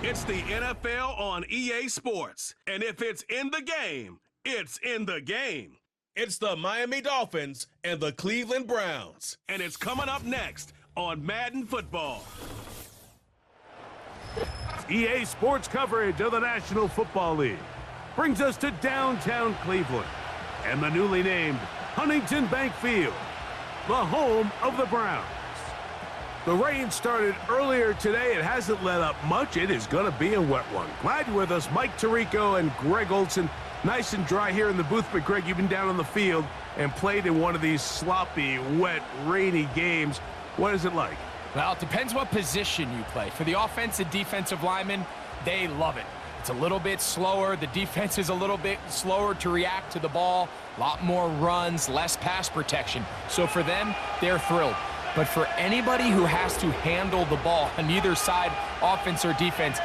It's the NFL on EA Sports. And if it's in the game, it's in the game. It's the Miami Dolphins and the Cleveland Browns. And it's coming up next on Madden Football. EA Sports coverage of the National Football League brings us to downtown Cleveland and the newly named Huntington Bank Field, the home of the Browns. The rain started earlier today. It hasn't let up much. It is going to be a wet one. Glad you're with us, Mike Tirico and Greg Olson. Nice and dry here in the booth, but Greg, you've been down on the field and played in one of these sloppy, wet, rainy games. What is it like? Well, it depends what position you play. For the offensive defensive linemen, they love it. It's a little bit slower. The defense is a little bit slower to react to the ball. A lot more runs, less pass protection. So for them, they're thrilled. But for anybody who has to handle the ball on either side, offense or defense,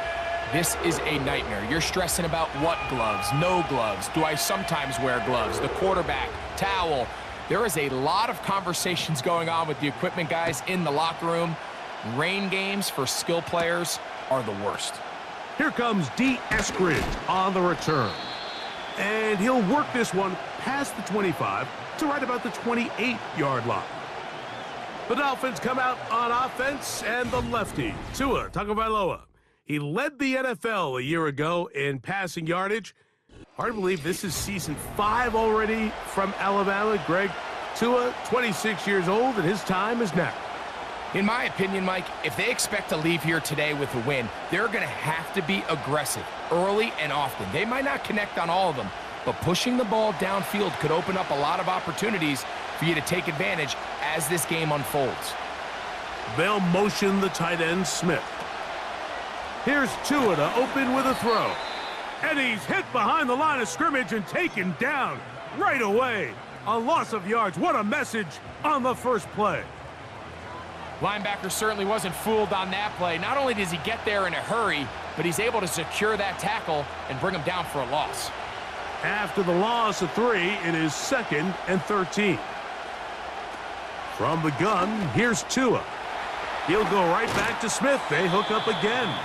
this is a nightmare. You're stressing about what gloves, no gloves. Do I sometimes wear gloves? The quarterback, towel. There is a lot of conversations going on with the equipment guys in the locker room. Rain games for skill players are the worst. Here comes D. Eskridge on the return. And he'll work this one past the 25 to right about the 28-yard line. The Dolphins come out on offense, and the lefty, Tua Tagovailoa. He led the NFL a year ago in passing yardage. Hard to believe this is season 5 already from Alabama. Greg, Tua, 26 years old, and his time is now. In my opinion, Mike, if they expect to leave here today with a win, they're going to have to be aggressive early and often. They might not connect on all of them, but pushing the ball downfield could open up a lot of opportunities for you to take advantage as this game unfolds. They'll motion the tight end, Smith. Here's Tua to open with a throw. And he's hit behind the line of scrimmage and taken down right away. A loss of yards. What a message on the first play. Linebacker certainly wasn't fooled on that play. Not only does he get there in a hurry, but he's able to secure that tackle and bring him down for a loss. After the loss of 3, it is 2nd and 13. From the gun, here's Tua. He'll go right back to Smith. They hook up again.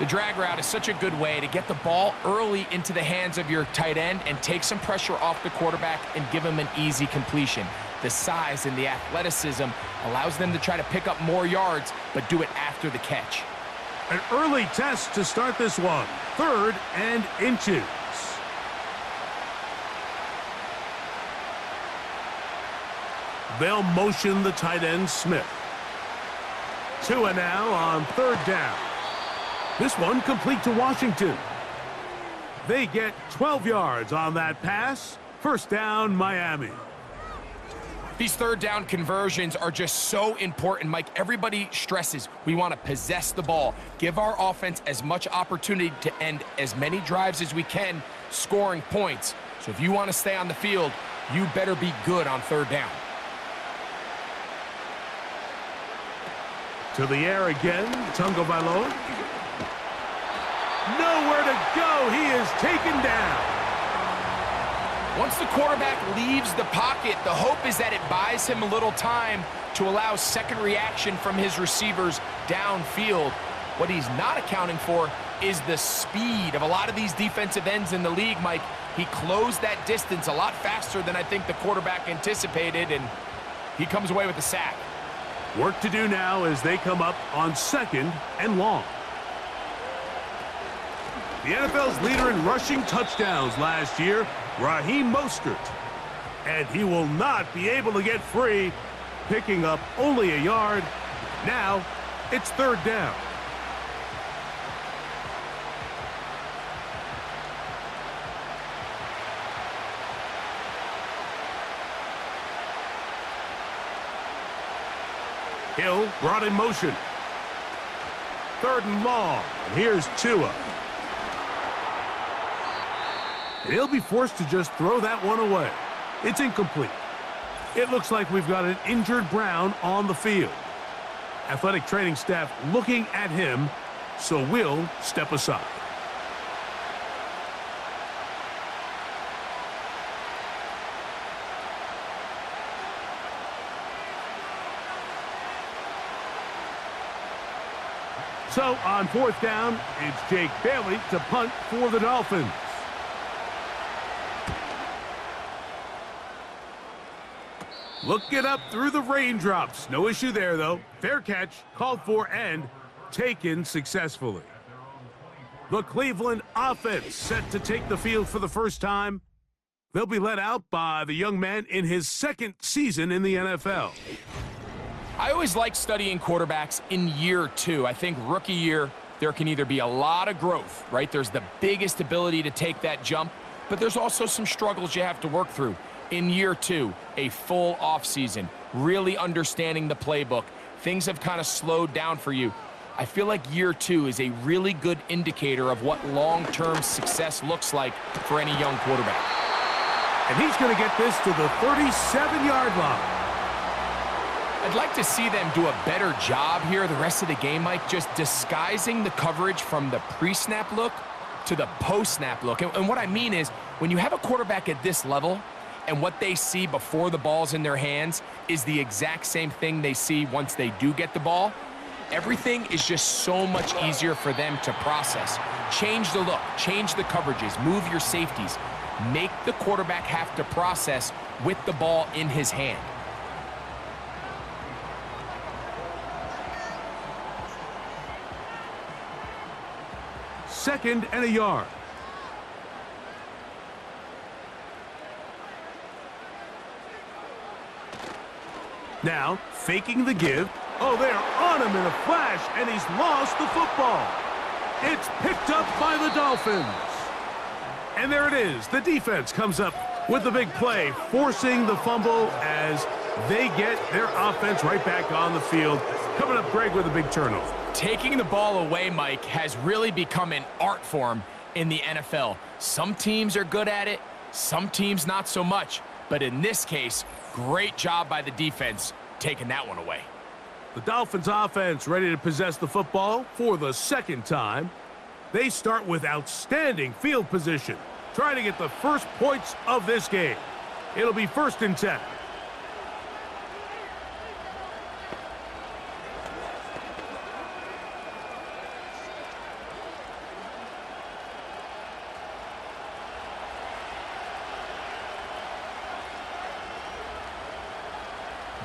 The drag route is such a good way to get the ball early into the hands of your tight end and take some pressure off the quarterback and give him an easy completion. The size and the athleticism allows them to try to pick up more yards, but do it after the catch. An early test to start this one. 3rd and inches. They'll motion the tight end, Smith. Tua now on 3rd down. This one complete to Washington. They get 12 yards on that pass. 1st down, Miami. These 3rd down conversions are just so important, Mike. Everybody stresses we want to possess the ball, give our offense as much opportunity to end as many drives as we can, scoring points. So if you want to stay on the field, you better be good on 3rd down. To the air again, Tagovailoa. Nowhere to go. He is taken down. Once the quarterback leaves the pocket, the hope is that it buys him a little time to allow second reaction from his receivers downfield. What he's not accounting for is the speed of a lot of these defensive ends in the league, Mike. He closed that distance a lot faster than I think the quarterback anticipated, and he comes away with a sack. Work to do now as they come up on 2nd and long. The NFL's leader in rushing touchdowns last year, Raheem Mostert. And he will not be able to get free, picking up only a yard. Now, it's 3rd down. Hill brought in motion. 3rd and long. And here's Tua. And he'll be forced to just throw that one away. It's incomplete. It looks like we've got an injured Brown on the field. Athletic training staff looking at him, so we'll step aside. So on 4th down, it's Jake Bailey to punt for the Dolphins. Looking up through the raindrops. No issue there, though. Fair catch, called for, and taken successfully. The Cleveland offense set to take the field for the first time. They'll be led out by the young man in his 2nd season in the NFL. I always like studying quarterbacks in year 2. I think rookie year, there can either be a lot of growth, right? There's the biggest ability to take that jump, but there's also some struggles you have to work through. In year 2, a full offseason, really understanding the playbook. Things have kind of slowed down for you. I feel like year 2 is a really good indicator of what long-term success looks like for any young quarterback. And he's going to get this to the 37-yard line. I'd like to see them do a better job here the rest of the game, Mike, just disguising the coverage from the pre-snap look to the post-snap look. And what I mean is, when you have a quarterback at this level, and what they see before the ball's in their hands is the exact same thing they see once they do get the ball, everything is just so much easier for them to process. Change the look, change the coverages, move your safeties. Make the quarterback have to process with the ball in his hand. Second and a yard. Now, faking the give. Oh, they're on him in a flash, and he's lost the football. It's picked up by the Dolphins. And there it is. The defense comes up with the big play, forcing the fumble as they get their offense right back on the field. Coming up, Greg, with a big turnover. Taking the ball away, Mike, has really become an art form in the NFL. Some teams are good at it, some teams not so much. But in this case, great job by the defense taking that one away. The Dolphins offense ready to possess the football for the 2nd time. They start with outstanding field position, trying to get the first points of this game. It'll be 1st and 10.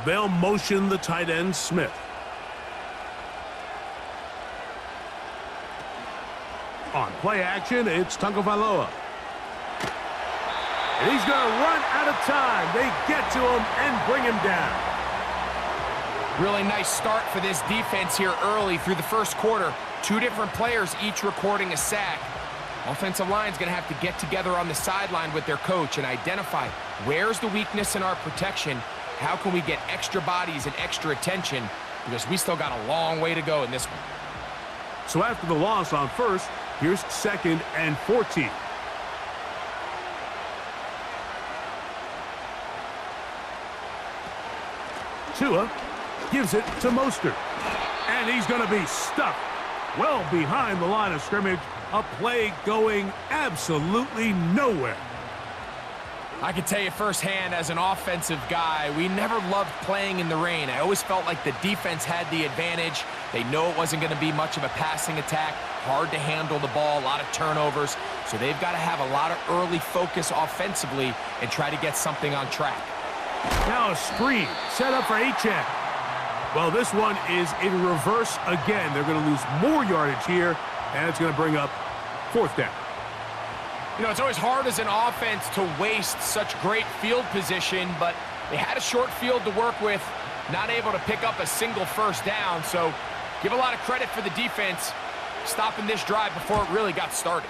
They'll motion the tight end, Smith. On play action, it's Tagovailoa. And he's going to run out of time. They get to him and bring him down. Really nice start for this defense here early through the 1st quarter. 2 different players each recording a sack. Offensive line's going to have to get together on the sideline with their coach and identify where's the weakness in our protection. How can we get extra bodies and extra attention? Because we still got a long way to go in this one. So after the loss on 1st, here's 2nd and 14. Tua gives it to Mostert. And he's going to be stuck well behind the line of scrimmage. A play going absolutely nowhere. I can tell you firsthand, as an offensive guy, we never loved playing in the rain. I always felt like the defense had the advantage. They know it wasn't going to be much of a passing attack, hard to handle the ball, a lot of turnovers. So they've got to have a lot of early focus offensively and try to get something on track. Now a screen set up for Achane. Well, this one is in reverse again. They're going to lose more yardage here, and it's going to bring up 4th down. You know, it's always hard as an offense to waste such great field position, but they had a short field to work with, not able to pick up a single 1st down. So give a lot of credit for the defense stopping this drive before it really got started.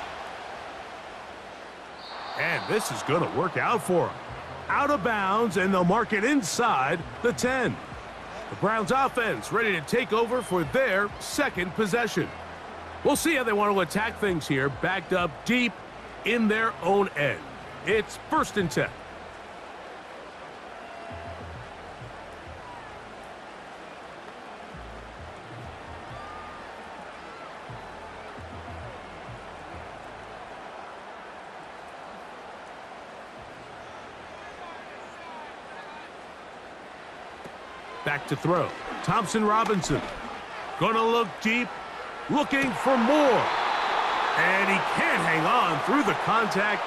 And this is going to work out for them. Out of bounds, and they'll mark it inside the 10. The Browns offense ready to take over for their 2nd possession. We'll see how they want to attack things here, backed up deep in their own end. It's 1st and 10. Back to throw. Thompson Robinson. Gonna look deep. looking for more. And he can't hang on through the contact.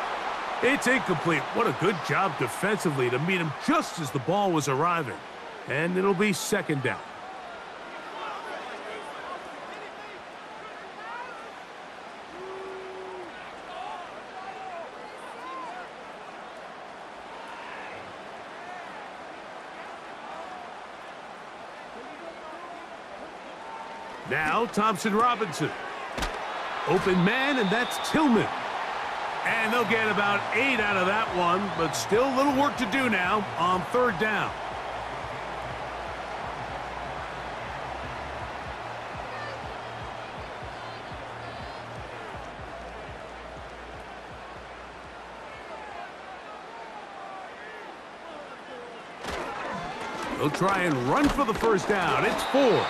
It's incomplete. What a good job defensively to meet him just as the ball was arriving. And it'll be second down. Now Thompson Robinson. Open man, and that's Tillman. And they'll get about 8 out of that one, but still a little work to do now on third down. They'll try and run for the first down. It's 4.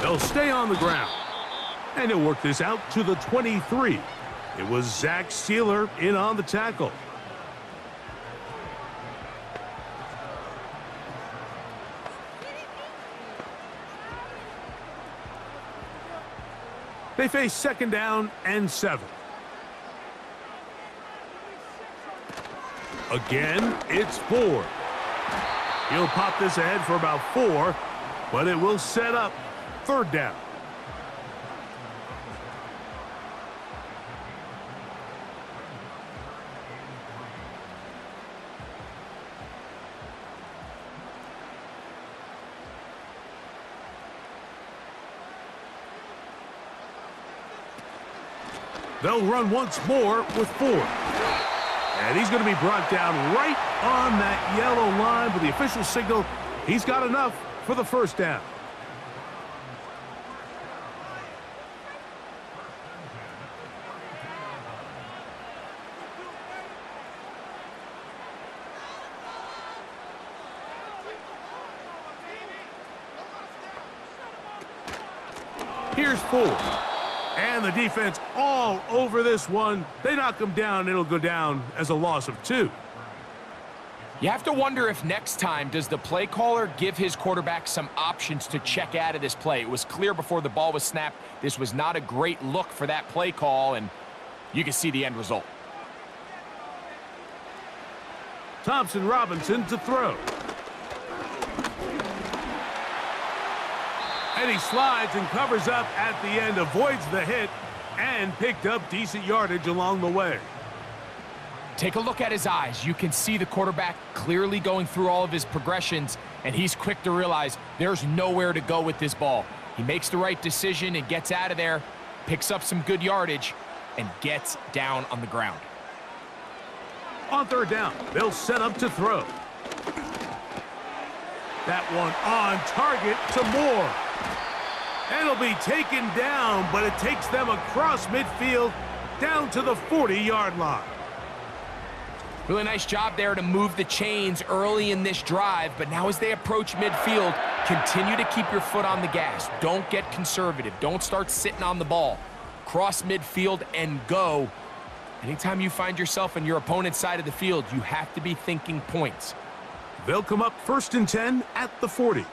They'll stay on the ground. And he'll work this out to the 23. It was Zach Sealer in on the tackle. They face second down and 7. Again, it's 4. He'll pop this ahead for about 4, but it will set up third down. They'll run once more with 4. And he's going to be brought down right on that yellow line, but the official signal, he's got enough for the first down. Here's 4. And the defense all over this one. They knock him down. It'll go down as a loss of 2. You have to wonder if next time does the play caller give his quarterback some options to check out of this play. It was clear before the ball was snapped this was not a great look for that play call, and you can see the end result. Thompson Robinson to throw. And he slides and covers up at the end, avoids the hit, and picked up decent yardage along the way. Take a look at his eyes. You can see the quarterback clearly going through all of his progressions, and he's quick to realize there's nowhere to go with this ball. He makes the right decision and gets out of there, picks up some good yardage, and gets down on the ground. On third down, they'll set up to throw. That one on target to Moore. And it'll be taken down, but it takes them across midfield down to the 40-yard line. Really nice job there to move the chains early in this drive, but now as they approach midfield, continue to keep your foot on the gas. Don't get conservative. Don't start sitting on the ball. Cross midfield and go. Anytime you find yourself on your opponent's side of the field, you have to be thinking points. They'll come up 1st and 10 at the 40.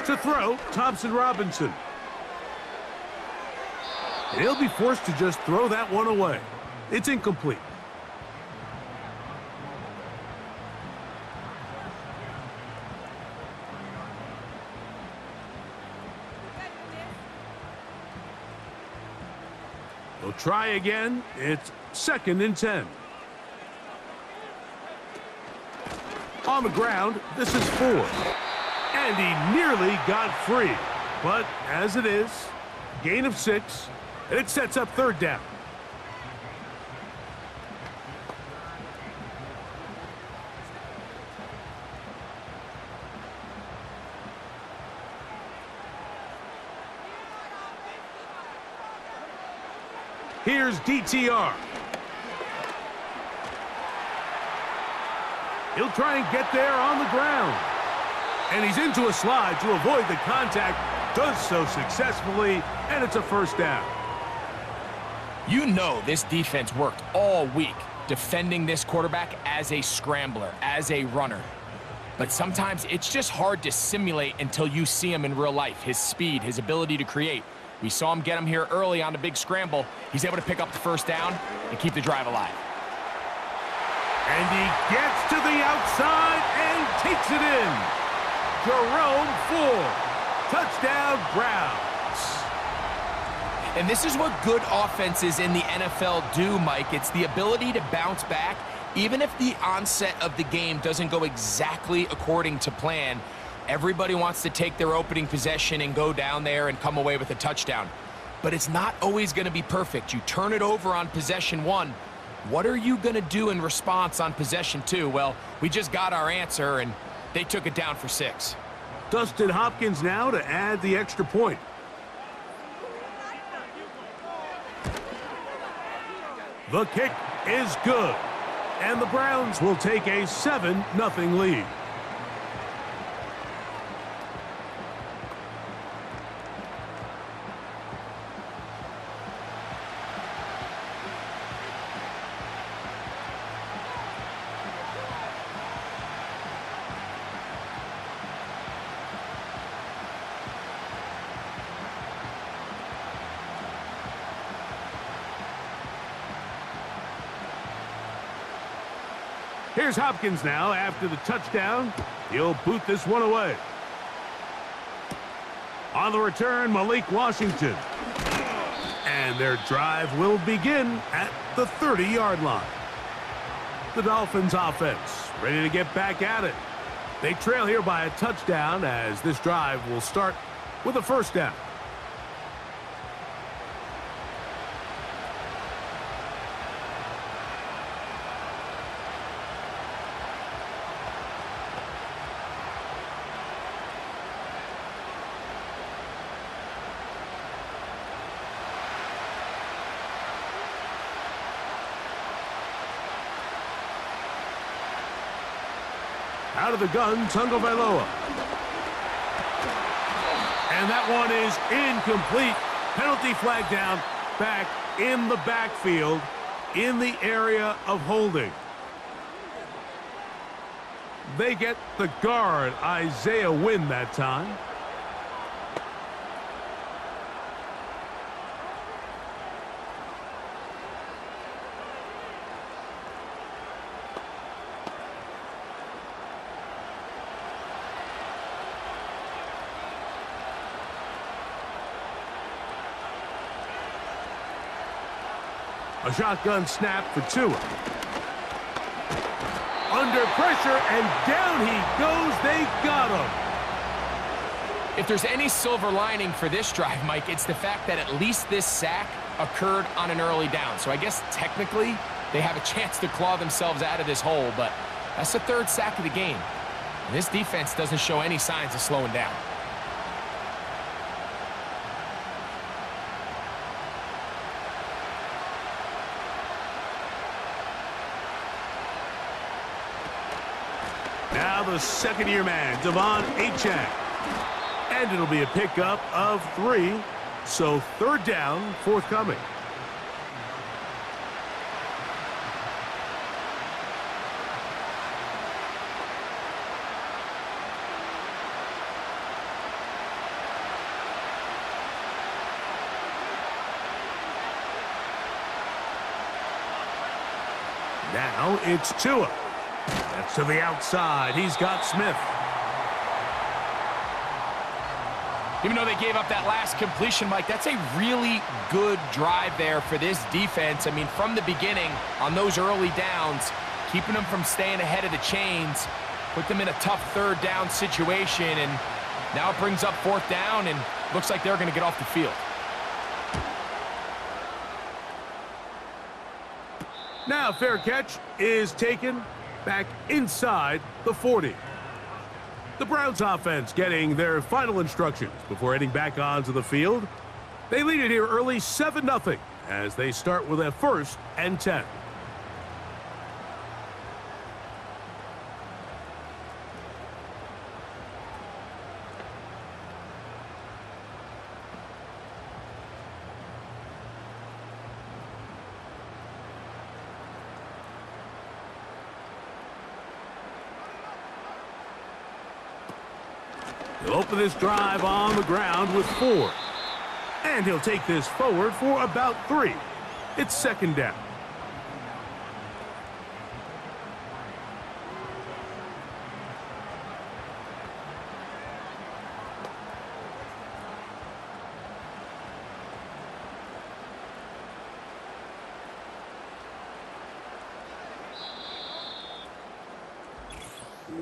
To throw, Thompson Robinson. He'll be forced to just throw that one away. It's incomplete. They'll try again. It's 2nd and 10. On the ground, this is 4. And he nearly got free. But as it is, gain of 6, and it sets up third down. Here's DTR. He'll try and get there on the ground. And he's into a slide to avoid the contact. Does so successfully, and it's a first down. You know this defense worked all week defending this quarterback as a scrambler, as a runner. But sometimes it's just hard to simulate until you see him in real life, his speed, his ability to create. We saw him get him here early on a big scramble. He's able to pick up the first down and keep the drive alive. And he gets to the outside and takes it in. Jerome Ford. Touchdown, Browns. And this is what good offenses in the NFL do, Mike. It's the ability to bounce back, even if the onset of the game doesn't go exactly according to plan. Everybody wants to take their opening possession and go down there and come away with a touchdown. But it's not always going to be perfect. You turn it over on possession 1. What are you going to do in response on possession 2? Well, we just got our answer, and they took it down for 6. Dustin Hopkins now to add the extra point. The kick is good, and the Browns will take a 7-0 lead. Here's Hopkins now after the touchdown. He'll boot this one away. On the return, Malik Washington. And their drive will begin at the 30-yard line. The Dolphins offense ready to get back at it. They trail here by a touchdown as this drive will start with a first down. Out of the gun, Tagovailoa. And that one is incomplete. Penalty flag down, back in the backfield, in the area of holding. They get the guard, Isaiah Wynn, that time. A shotgun snap for Tua. Under pressure, and down he goes. They got him. If there's any silver lining for this drive, Mike, it's the fact that at least this sack occurred on an early down. So I guess technically they have a chance to claw themselves out of this hole, but that's the 3rd sack of the game. And this defense doesn't show any signs of slowing down. Now the second-year man, Devon Achane. And it'll be a pickup of 3. So 3rd down forthcoming. Now it's Tua. That's to the outside. He's got Smith. Even though they gave up that last completion, Mike, that's a really good drive there for this defense. I mean, from the beginning, on those early downs, keeping them from staying ahead of the chains, put them in a tough 3rd down situation, and now it brings up 4th down, and looks like they're going to get off the field. Now fair catch is taken back inside the 40. The Browns offense getting their final instructions before heading back onto the field. They lead it here early 7-0 as they start with a 1st and 10. He'll open this drive on the ground with 4. And he'll take this forward for about 3. It's second down.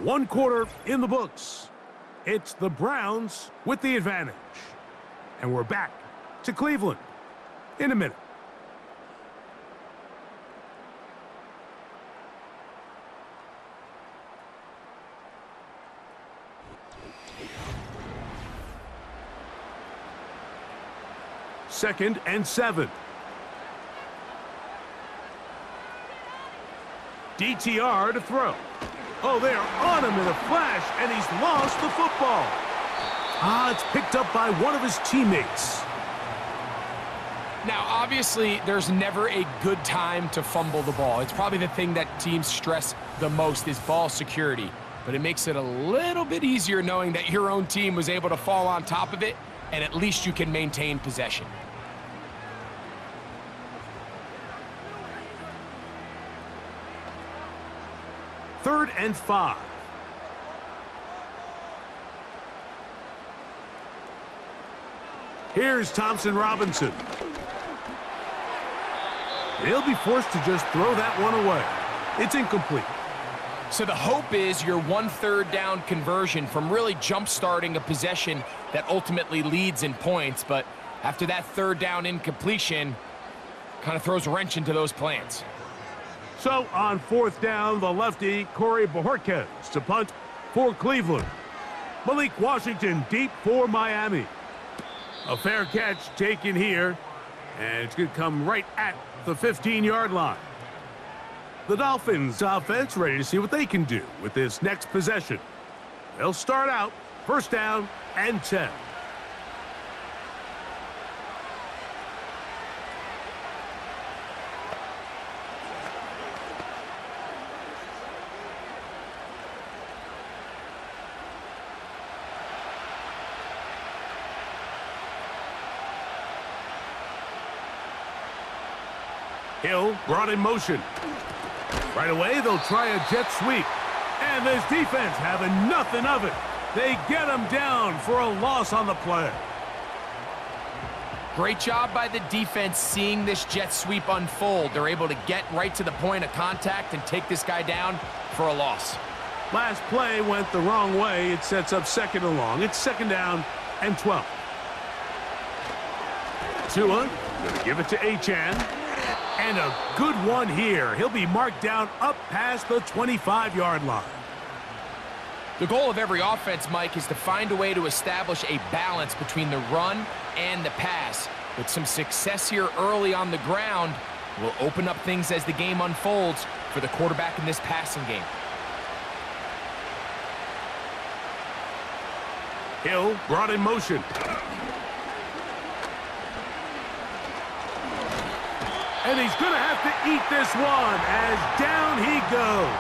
One quarter in the books. It's the Browns with the advantage. And we're back to Cleveland in a minute. Second and 7. DTR to throw. Oh, they're on him in a flash, and he's lost the football. It's picked up by one of his teammates. Now, obviously, there's never a good time to fumble the ball. It's probably the thing that teams stress the most is ball security. But it makes it a little bit easier knowing that your own team was able to fall on top of it, and at least you can maintain possession. Third and 5. Here's Thompson Robinson. He'll be forced to just throw that one away. It's incomplete. So the hope is your 1/3 down conversion from really jump-starting a possession that ultimately leads in points. But after that 3rd down incompletion, kind of throws a wrench into those plans. So on 4th down, the lefty, Corey Bojorquez to punt for Cleveland. Malik Washington deep for Miami. A fair catch taken here, and it's going to come right at the 15-yard line. The Dolphins offense ready to see what they can do with this next possession. They'll start out 1st down and 10. Hill brought in motion. Right away, they'll try a jet sweep. And this defense having nothing of it. They get him down for a loss on the play. Great job by the defense seeing this jet sweep unfold. They're able to get right to the point of contact and take this guy down for a loss. Last play went the wrong way. It sets up 2nd and long. It's 2nd down and 12. Tua going to give it to Achane. And a good one here. He'll be marked down up past the 25-yard line. The goal of every offense, Mike, is to find a way to establish a balance between the run and the pass. With some success here early on the ground, will open up things as the game unfolds for the quarterback in this passing game. Hill brought in motion. And he's going to have to eat this one as down he goes.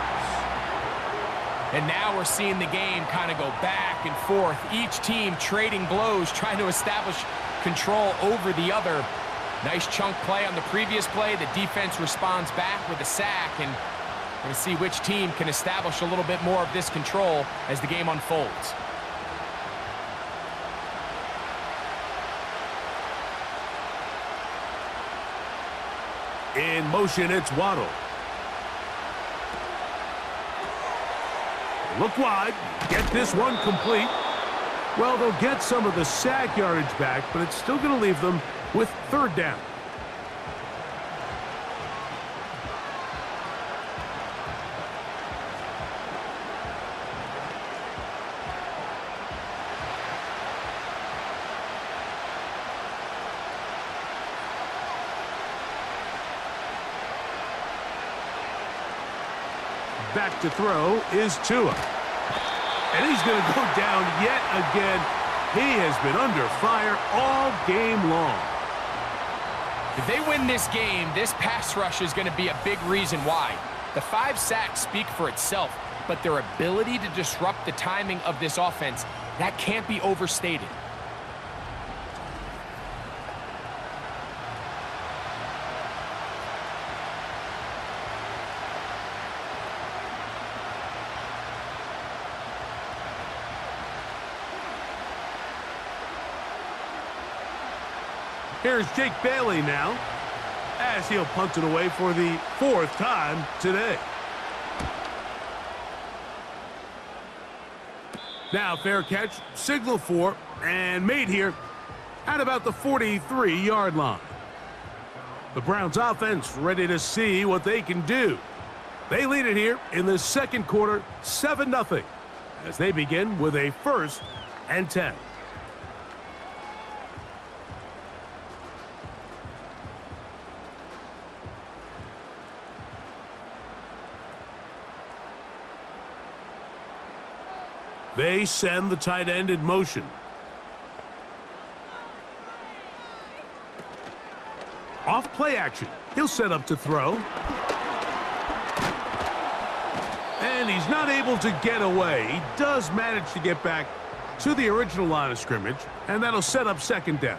And now we're seeing the game kind of go back and forth. Each team trading blows, trying to establish control over the other. Nice chunk play on the previous play. The defense responds back with a sack. And we're going to see which team can establish a little bit more of this control as the game unfolds. In motion, it's Waddle. Look wide. Get this one complete. Well, they'll get some of the sack yardage back, but it's still going to leave them with 3rd down. Back to throw is Tua. And he's going to go down yet again. He has been under fire all game long. If they win this game, this pass rush is going to be a big reason why. The 5 sacks speak for itself. but their ability to disrupt the timing of this offense, that can't be overstated. Here's Jake Bailey now, as he'll punt it away for the 4th time today. Now fair catch, signal for, and made here at about the 43-yard line. The Browns offense ready to see what they can do. They lead it here in the 2nd quarter, 7-0, as they begin with a 1st and 10. They send the tight end in motion. Off play action. He'll set up to throw. And he's not able to get away. He does manage to get back to the original line of scrimmage, and that'll set up 2nd down.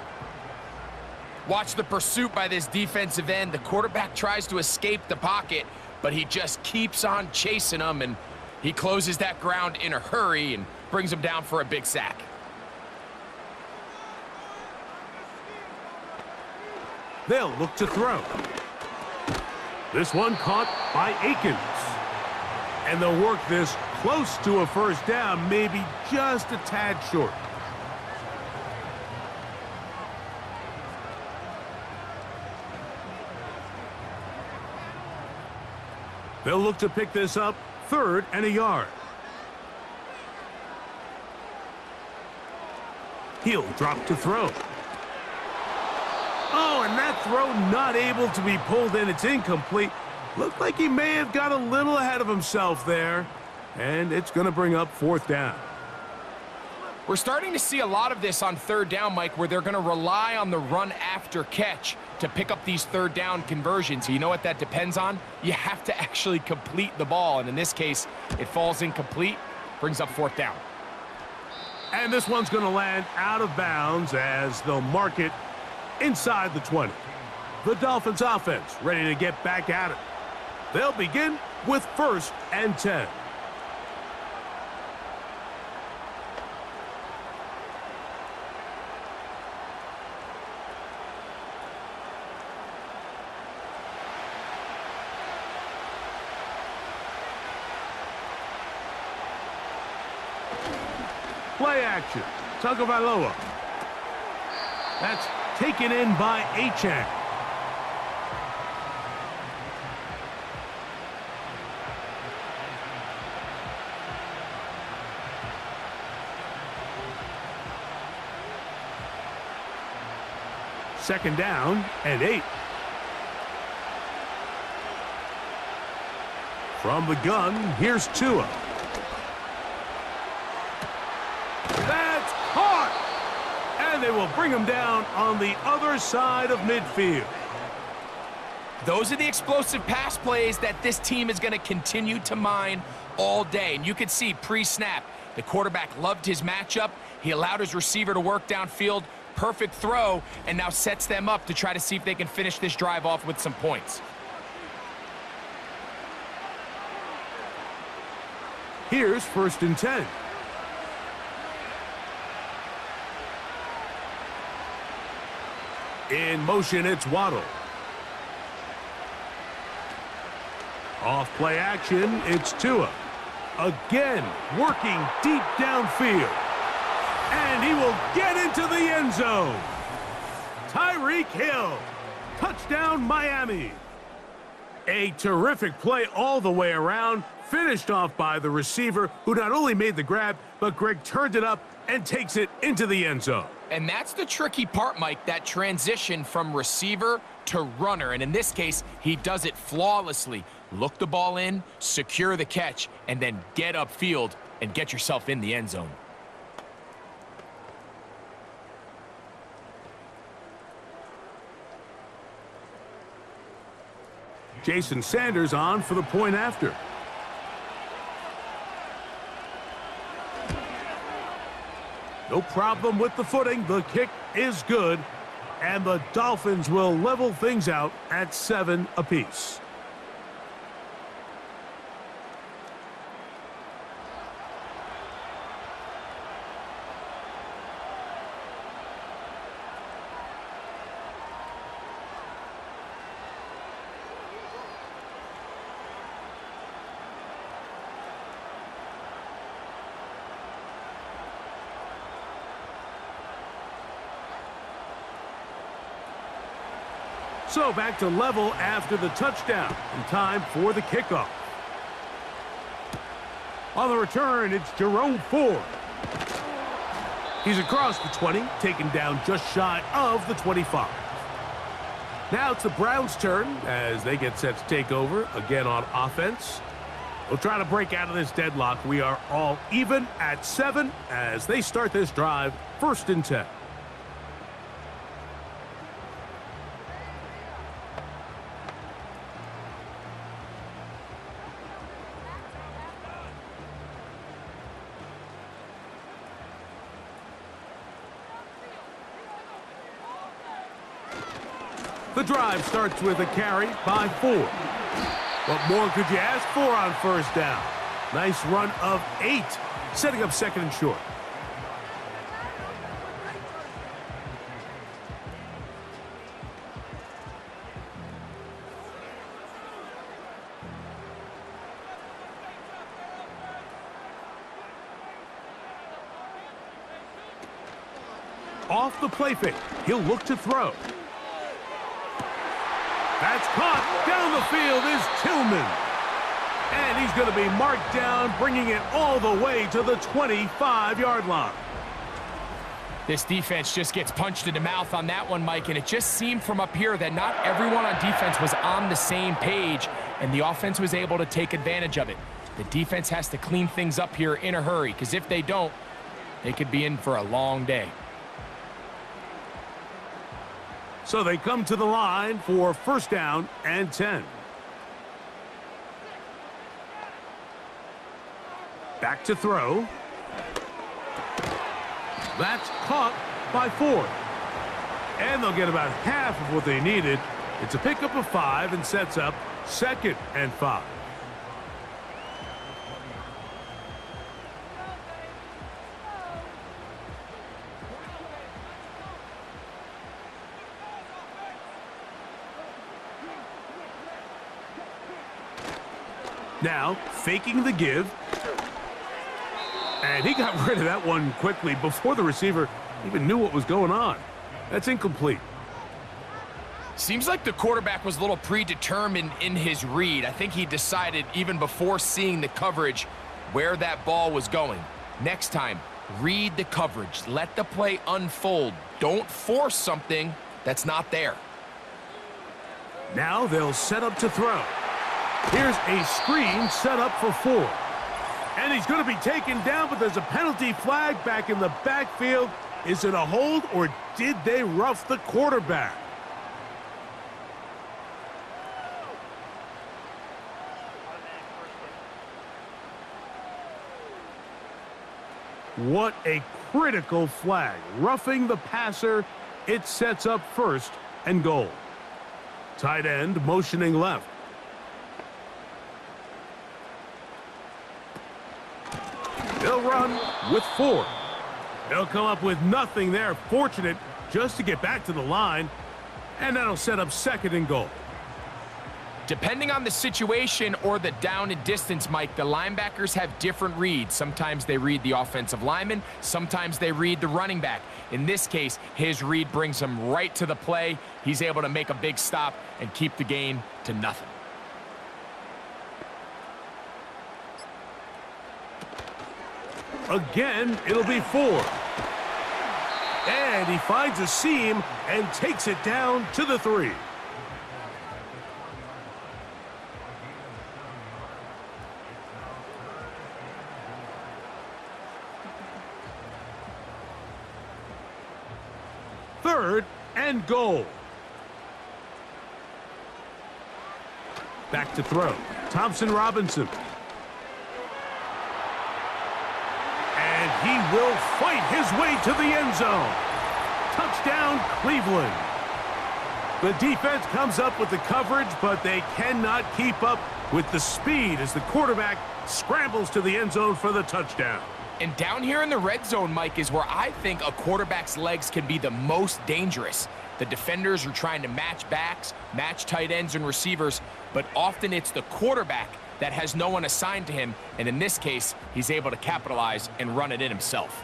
Watch the pursuit by this defensive end. The quarterback tries to escape the pocket, but he just keeps on chasing him, and he closes that ground in a hurry and brings him down for a big sack. They'll look to throw. This one caught by Akins. And they'll work this close to a 1st down, maybe just a tad short. They'll look to pick this up, 3rd and a yard. He'll drop to throw. Oh, and that throw not able to be pulled in. It's incomplete. Looked like he may have got a little ahead of himself there. And it's going to bring up 4th down. We're starting to see a lot of this on 3rd down, Mike, where they're going to rely on the run after catch to pick up these 3rd down conversions. You know what that depends on? You have to actually complete the ball. And in this case, it falls incomplete, brings up 4th down. And this one's going to land out of bounds as they'll mark it inside the 20. The Dolphins offense ready to get back at it. They'll begin with 1st and 10. Play action. Tagovailoa. That's taken in by Achane. Second down and 8. From the gun, here's Tua. That's caught! And they will bring him down on the other side of midfield. Those are the explosive pass plays that this team is going to continue to mine all day. And you can see pre-snap, the quarterback loved his matchup. He allowed his receiver to work downfield. Perfect throw, and now sets them up to try to see if they can finish this drive off with some points. Here's 1st and 10. In motion, it's Waddle. Off play action, it's Tua. Again, working deep downfield. And he will get into the end zone. Tyreek Hill. Touchdown, Miami. A terrific play all the way around. Finished off by the receiver, who not only made the grab, but Greg turned it up and takes it into the end zone. And that's the tricky part, Mike, that transition from receiver to runner. And in this case, he does it flawlessly. Look the ball in, secure the catch, and then get upfield and get yourself in the end zone. Jason Sanders on for the point after. No problem with the footing. The kick is good. And the Dolphins will level things out at 7 apiece. So back to level after the touchdown, and time for the kickoff. On the return, it's Jerome Ford. He's across the 20, taken down just shy of the 25. Now it's the Browns' turn as they get set to take over again on offense. We'll try to break out of this deadlock. We are all even at 7 as they start this drive, 1st and 10. The drive starts with a carry by Ford. What more could you ask for on 1st down? Nice run of 8, setting up 2nd and short. Off the play fake, he'll look to throw. That's caught. Down the field is Tillman. And he's going to be marked down, bringing it all the way to the 25-yard line. This defense just gets punched in the mouth on that one, Mike, and it just seemed from up here that not everyone on defense was on the same page, and the offense was able to take advantage of it. The defense has to clean things up here in a hurry, because if they don't, they could be in for a long day. So they come to the line for 1st down and 10. Back to throw. That's caught by Ford. And they'll get about half of what they needed. It's a pickup of 5 and sets up 2nd and 5. Now, faking the give. And he got rid of that one quickly before the receiver even knew what was going on. That's incomplete. Seems like the quarterback was a little predetermined in his read. I think he decided even before seeing the coverage where that ball was going. Next time, read the coverage. Let the play unfold. Don't force something that's not there. Now they'll set up to throw. Here's a screen set up for 4. And he's going to be taken down, but there's a penalty flag back in the backfield. Is it a hold, or did they rough the quarterback? What a critical flag. Roughing the passer, it sets up 1st and goal. Tight end motioning left. They'll run with 4. They'll come up with nothing there. Fortunate just to get back to the line. And that'll set up 2nd and goal. Depending on the situation or the down and distance, Mike, the linebackers have different reads. Sometimes they read the offensive lineman. Sometimes they read the running back. In this case, his read brings him right to the play. He's able to make a big stop and keep the gain to nothing. Again, it'll be 4. And he finds a seam and takes it down to the 3. Third and goal. Back to Thompson Robinson. He will fight his way to the end zone. Touchdown, Cleveland. The defense comes up with the coverage, but they cannot keep up with the speed as the quarterback scrambles to the end zone for the touchdown. And down here in the red zone, Mike, is where I think a quarterback's legs can be the most dangerous. The defenders are trying to match backs, match tight ends and receivers, but often it's the quarterback that has no one assigned to him, and in this case, he's able to capitalize and run it in himself.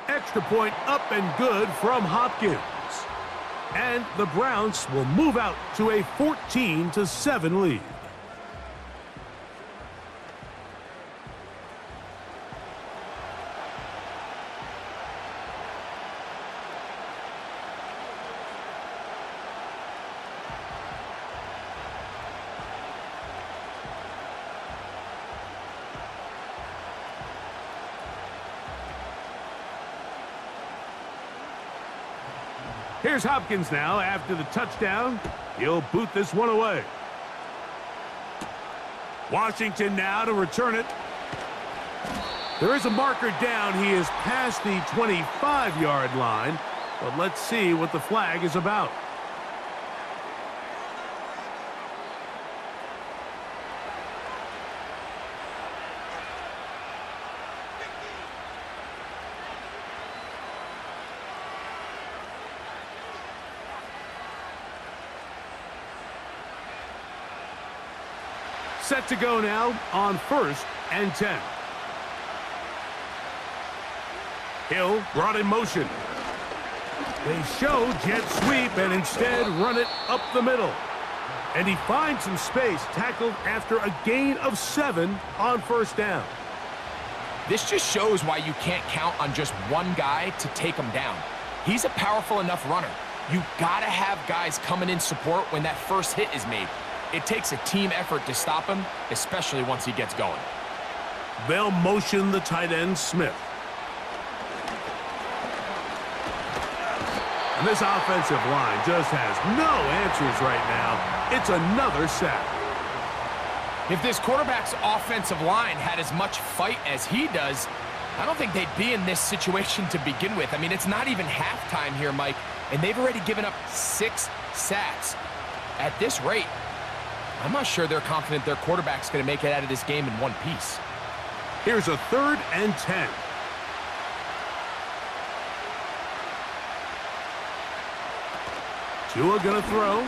Extra point up and good from Hopkins. And the Browns will move out to a 14-7 lead. Here's Hopkins now after the touchdown. He'll boot this one away. Washington now to return it. There is a marker down. He is past the 25-yard line, but let's see what the flag is about. Set to go now on 1st and 10. Hill brought in motion. They show jet sweep and instead run it up the middle. And he finds some space, tackled after a gain of 7 on 1st down. This just shows why you can't count on just one guy to take him down. He's a powerful enough runner. You gotta have guys coming in support when that first hit is made. It takes a team effort to stop him, especially once he gets going. They'll motion the tight end, Smith. And this offensive line just has no answers right now. It's another sack. If this quarterback's offensive line had as much fight as he does, I don't think they'd be in this situation to begin with. I mean, it's not even halftime here, Mike, and they've already given up 6 sacks. At this rate, I'm not sure they're confident their quarterback's going to make it out of this game in one piece. Here's a 3rd and 10. Tua going to throw.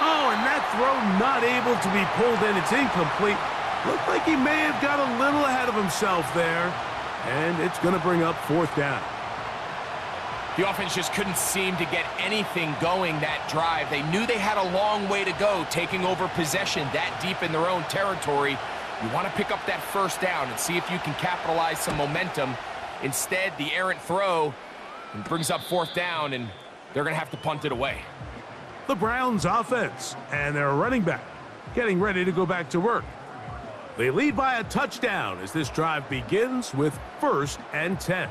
Oh, and that throw not able to be pulled in. It's incomplete. Looked like he may have got a little ahead of himself there. And it's going to bring up 4th down. The offense just couldn't seem to get anything going that drive. They knew they had a long way to go, taking over possession that deep in their own territory. You want to pick up that 1st down and see if you can capitalize some momentum. Instead, the errant throw brings up 4th down, and they're going to have to punt it away. The Browns offense and their running back getting ready to go back to work. They lead by a touchdown as this drive begins with 1st and 10.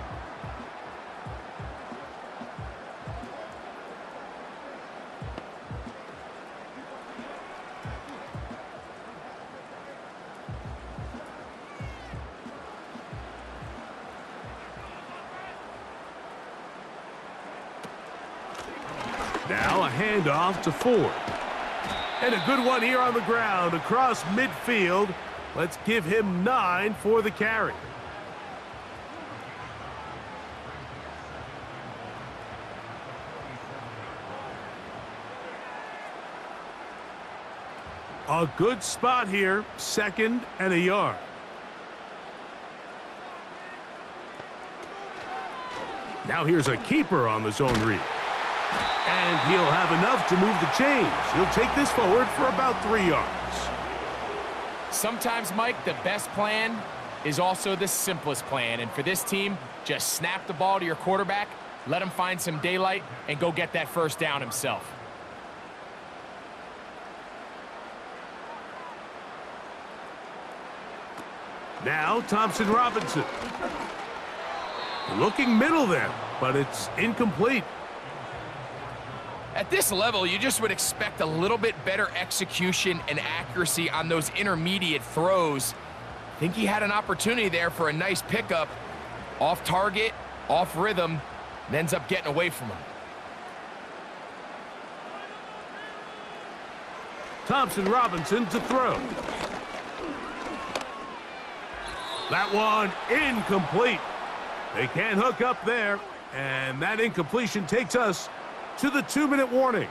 Now a handoff to Ford. And a good one here on the ground across midfield. Let's give him 9 for the carry. A good spot here, 2nd and a yard. Now here's a keeper on the zone read. And he'll have enough to move the chains. He'll take this forward for about 3 yards. Sometimes, Mike, the best plan is also the simplest plan. And for this team, just snap the ball to your quarterback, let him find some daylight, and go get that 1st down himself. Now Thompson Robinson. Looking middle there, but it's incomplete. At this level, you just would expect a little bit better execution and accuracy on those intermediate throws. I think he had an opportunity there for a nice pickup. Off target, off rhythm, and ends up getting away from him. Thompson Robinson to throw. That one incomplete. They can't hook up there, and that incompletion takes us to the 2-minute warning.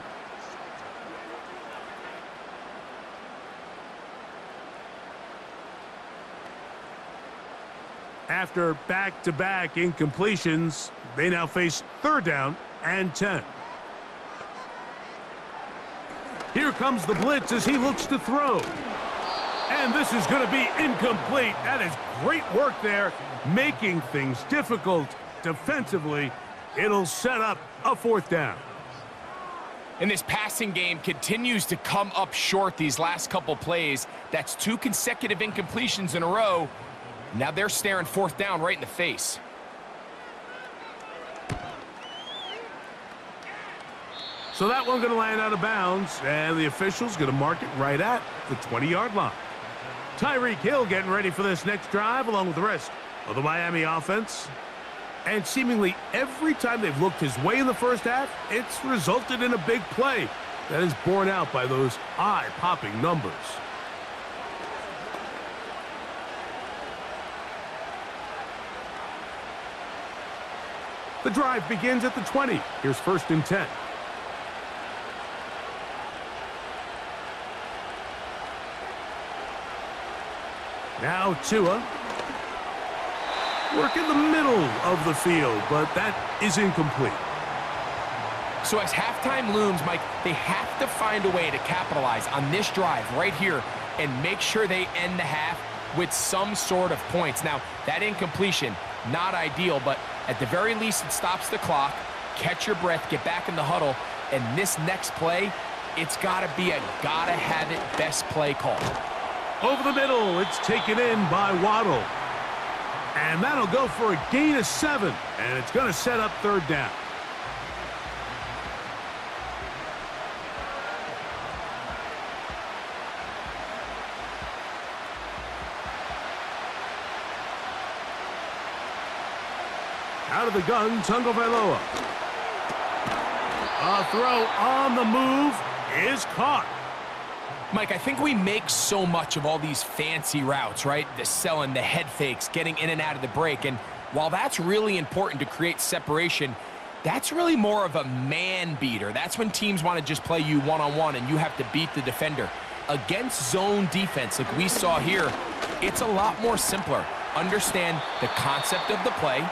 After back-to-back incompletions, they now face 3rd down and 10. Here comes the blitz as he looks to throw. And this is going to be incomplete. That is great work there, making things difficult defensively. It'll set up a 4th down. And this passing game continues to come up short these last couple plays. That's 2 consecutive incompletions in a row. Now they're staring 4th down right in the face. So that one going to land out of bounds, and the official's going to mark it right at the 20-yard line. Tyreek Hill getting ready for this next drive along with the rest of the Miami offense. And seemingly every time they've looked his way in the first half, it's resulted in a big play that is borne out by those eye-popping numbers. The drive begins at the 20. Here's 1st and 10. Now Tua. Work in the middle of the field, but that is incomplete. So as halftime looms, Mike, they have to find a way to capitalize on this drive right here and make sure they end the half with some sort of points. Now, that incompletion, not ideal, but at the very least it stops the clock. Catch your breath, get back in the huddle, and this next play, it's got to be a gotta-have-it best play call. Over the middle, it's taken in by Waddle. And that'll go for a gain of 7, and it's going to set up 3rd down. Out of the gun, Tagovailoa. A throw on the move is caught. Mike, I think we make so much of all these fancy routes, right? The selling, the head fakes, getting in and out of the break. And while that's really important to create separation, that's really more of a man beater. That's when teams want to just play you one-on-one and you have to beat the defender. Against zone defense like we saw here, it's a lot more simpler. Understand the concept of the play,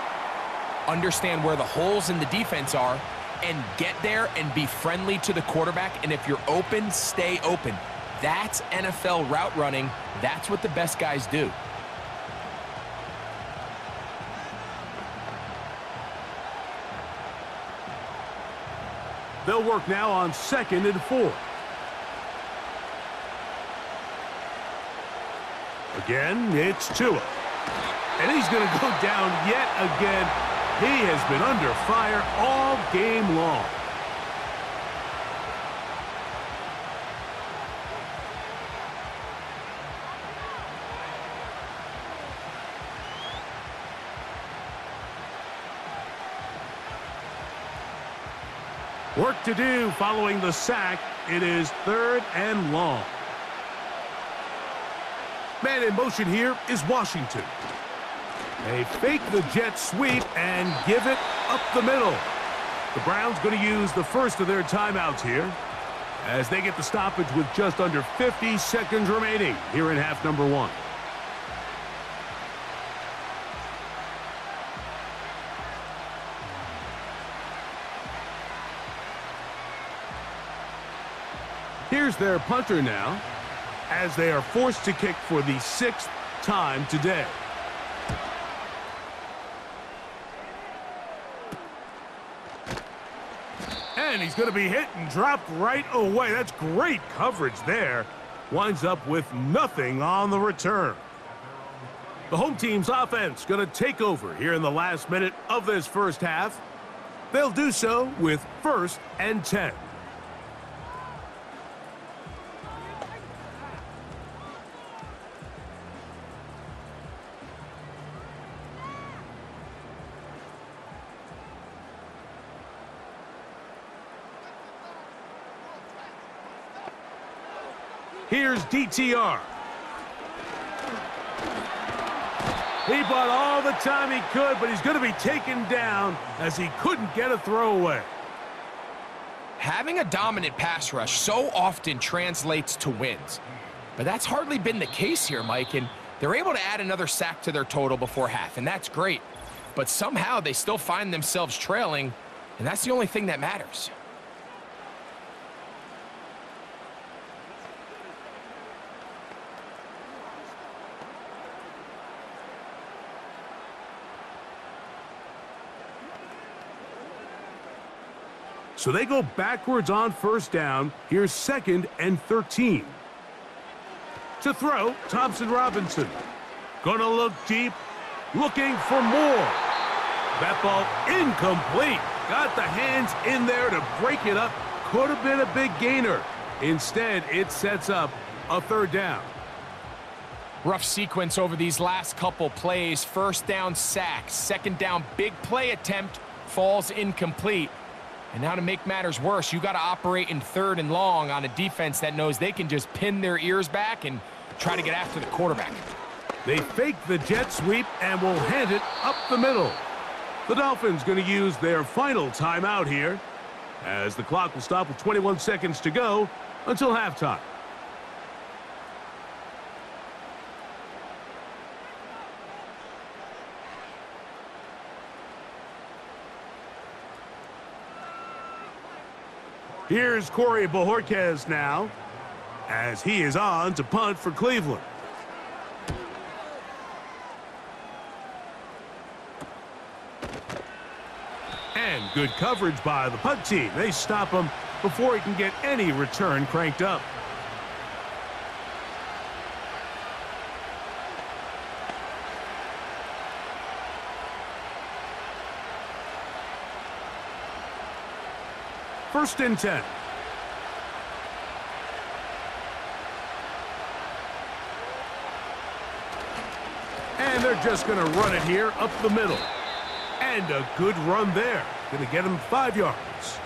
understand where the holes in the defense are, and get there and be friendly to the quarterback. And if you're open, stay open. That's NFL route running. That's what the best guys do. They'll work now on 2nd and 4. Again, it's Tua. And he's going to go down yet again. He has been under fire all game long. Work to do following the sack. It is 3rd and long. Man in motion here is Washington. They fake the jet sweep and give it up the middle. The Browns going to use the first of their timeouts here as they get the stoppage with just under 50 seconds remaining here in half number 1. Here's their punter now as they are forced to kick for the 6th time today. And he's going to be hit and dropped right away. That's great coverage there. Winds up with nothing on the return. The home team's offense going to take over here in the last minute of this first half. They'll do so with 1st and 10. Here's DTR. He bought all the time he could, but he's going to be taken down as he couldn't get a throwaway. Having a dominant pass rush so often translates to wins. But that's hardly been the case here, Mike, and they're able to add another sack to their total before half, and that's great. But somehow they still find themselves trailing, and that's the only thing that matters. So they go backwards on first down. Here's 2nd and 13. To throw, Thompson Robinson. Gonna look deep, looking for more. That ball incomplete. Got the hands in there to break it up. Could have been a big gainer. Instead, it sets up a 3rd down. Rough sequence over these last couple plays. 1st down sack, 2nd down big play attempt, falls incomplete. And now to make matters worse, you got to operate in 3rd and long on a defense that knows they can just pin their ears back and try to get after the quarterback. They fake the jet sweep and will hand it up the middle. The Dolphins going to use their final timeout here as the clock will stop with 21 seconds to go until halftime. Here's Corey Bojorquez now as he is on to punt for Cleveland. And good coverage by the punt team. They stop him before he can get any return cranked up. First and 10. And they're just going to run it here up the middle. And a good run there. Going to get him 5 yards.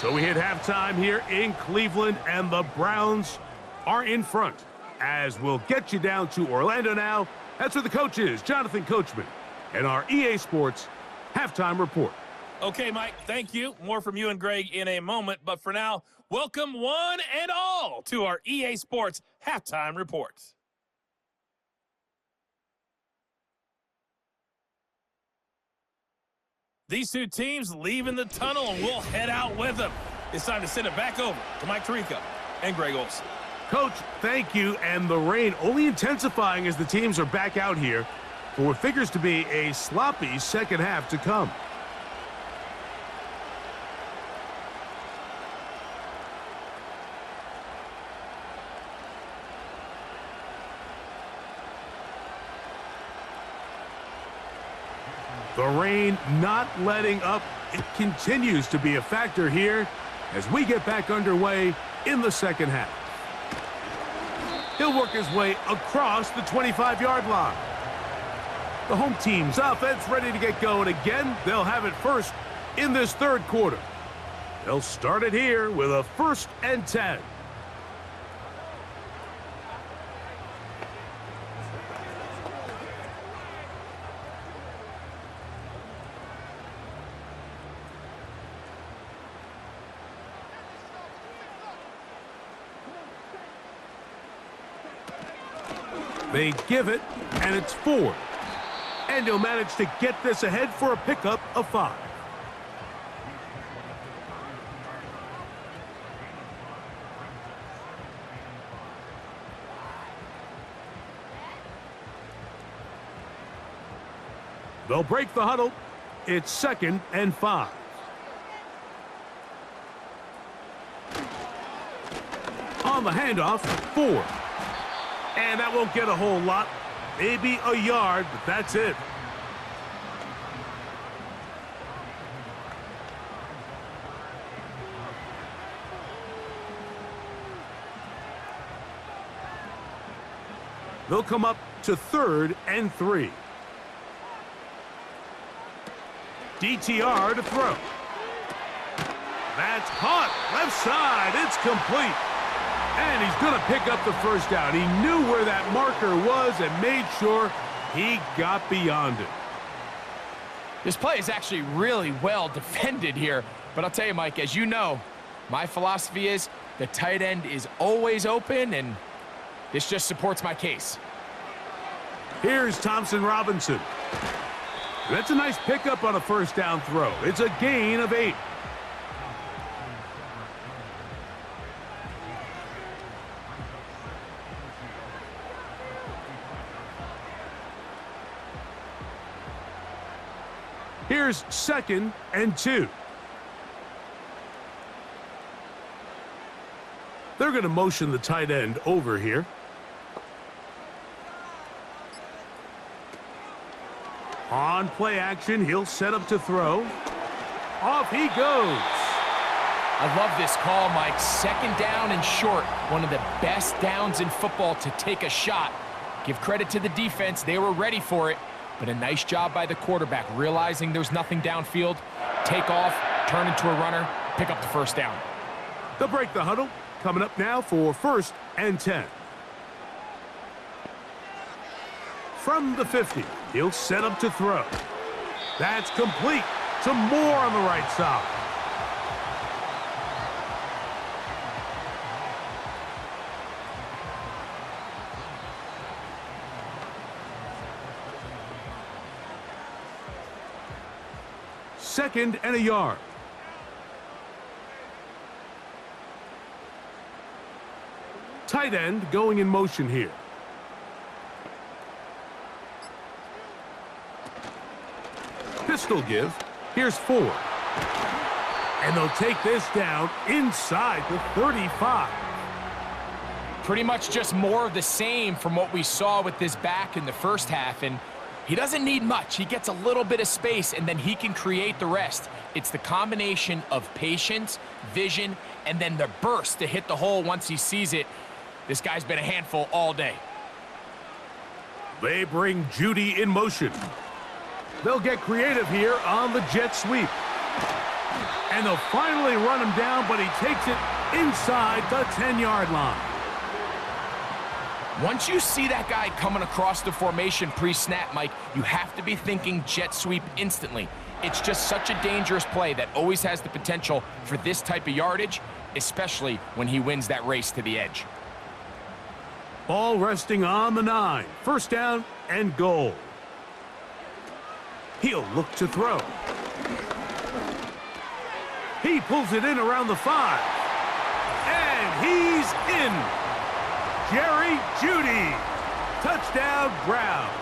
So we hit halftime here in Cleveland, and the Browns are in front. As we'll get you down to Orlando now. That's where the coach is, Jonathan Coachman, and our EA Sports halftime report. Okay, Mike, thank you. More from you and Greg in a moment. But for now, welcome one and all to our EA Sports halftime report. These two teams leaving the tunnel, and we'll head out with them. It's time to send it back over to Mike Tirico and Greg Olson. Coach, thank you. And the rain only intensifying as the teams are back out here for what figures to be a sloppy second half to come. The rain not letting up. It continues to be a factor here as we get back underway in the second half. He'll work his way across the 25-yard line. The home team's offense ready to get going again. They'll have it first in this third quarter. They'll start it here with a 1st and 10. They give it, and it's 4. And he'll manage to get this ahead for a pickup of 5. They'll break the huddle. It's 2nd and 5. On the handoff, 4. And that won't get a whole lot. Maybe a yard, but that's it. They'll come up to 3rd and 3. DTR to throw. That's caught. Left side. It's complete. And he's going to pick up the first down. He knew where that marker was and made sure he got beyond it. This play is actually really well defended here. But I'll tell you, Mike, as you know, my philosophy is the tight end is always open, and this just supports my case. Here's Thompson Robinson. That's a nice pickup on a first down throw. It's a gain of 8. Here's 2nd and 2. They're going to motion the tight end over here. On play action, he'll set up to throw. Off he goes. I love this call, Mike. 2nd down and short. One of the best downs in football to take a shot. Give credit to the defense. They were ready for it. But a nice job by the quarterback, realizing there's nothing downfield. Take off, turn into a runner, pick up the first down. They'll break the huddle. Coming up now for 1st and 10. From the 50, he'll set up to throw. That's complete. Some more on the right side. Second and a yard. Tight end going in motion here. Pistol give. Here's 4. And they'll take this down inside the 35. Pretty much just more of the same from what we saw with this back in the first half. And he doesn't need much. He gets a little bit of space, and then he can create the rest. It's the combination of patience, vision, and then the burst to hit the hole once he sees it. This guy's been a handful all day. They bring Judy in motion. They'll get creative here on the jet sweep. And they'll finally run him down, but he takes it inside the 10-yard line. Once you see that guy coming across the formation pre-snap, Mike, you have to be thinking jet sweep instantly. It's just such a dangerous play that always has the potential for this type of yardage, especially when he wins that race to the edge. Ball resting on the 9. First down and goal. He'll look to throw. He pulls it in around the 5. And he's in. Jerry Jeudy. Touchdown, Browns.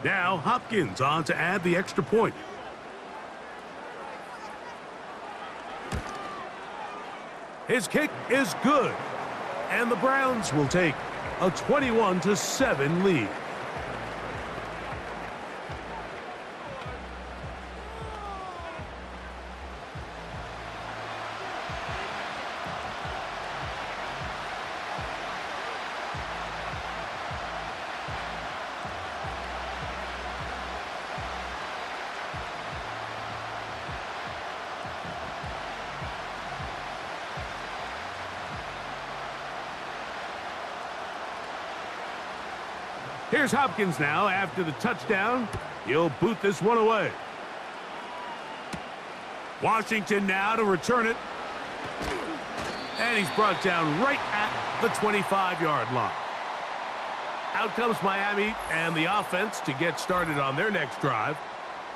Now Hopkins on to add the extra point. His kick is good. And the Browns will take a 21-7 lead. Here's Hopkins now after the touchdown. He'll boot this one away. Washington now to return it. And he's brought down right at the 25-yard line. Out comes Miami and the offense to get started on their next drive.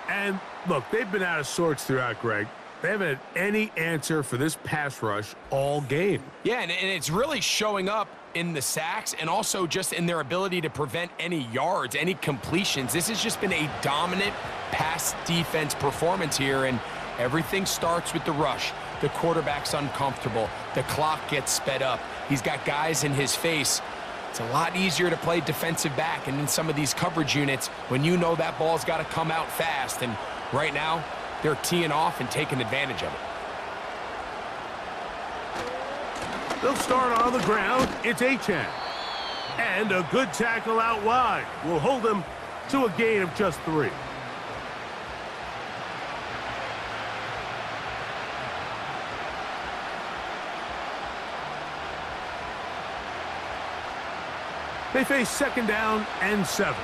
And look, they've been out of sorts throughout, Greg. They haven't had any answer for this pass rush all game. Yeah, and it's really showing up in the sacks and also just in their ability to prevent any yards, any completions. This has just been a dominant pass defense performance here, and everything starts with the rush. The quarterback's uncomfortable. The clock gets sped up. He's got guys in his face. It's a lot easier to play defensive back and in some of these coverage units when you know that ball's got to come out fast. And right now, they're teeing off and taking advantage of it. They'll start on the ground. It's Achane. And a good tackle out wide will hold him to a gain of just 3. They face 2nd down and 7.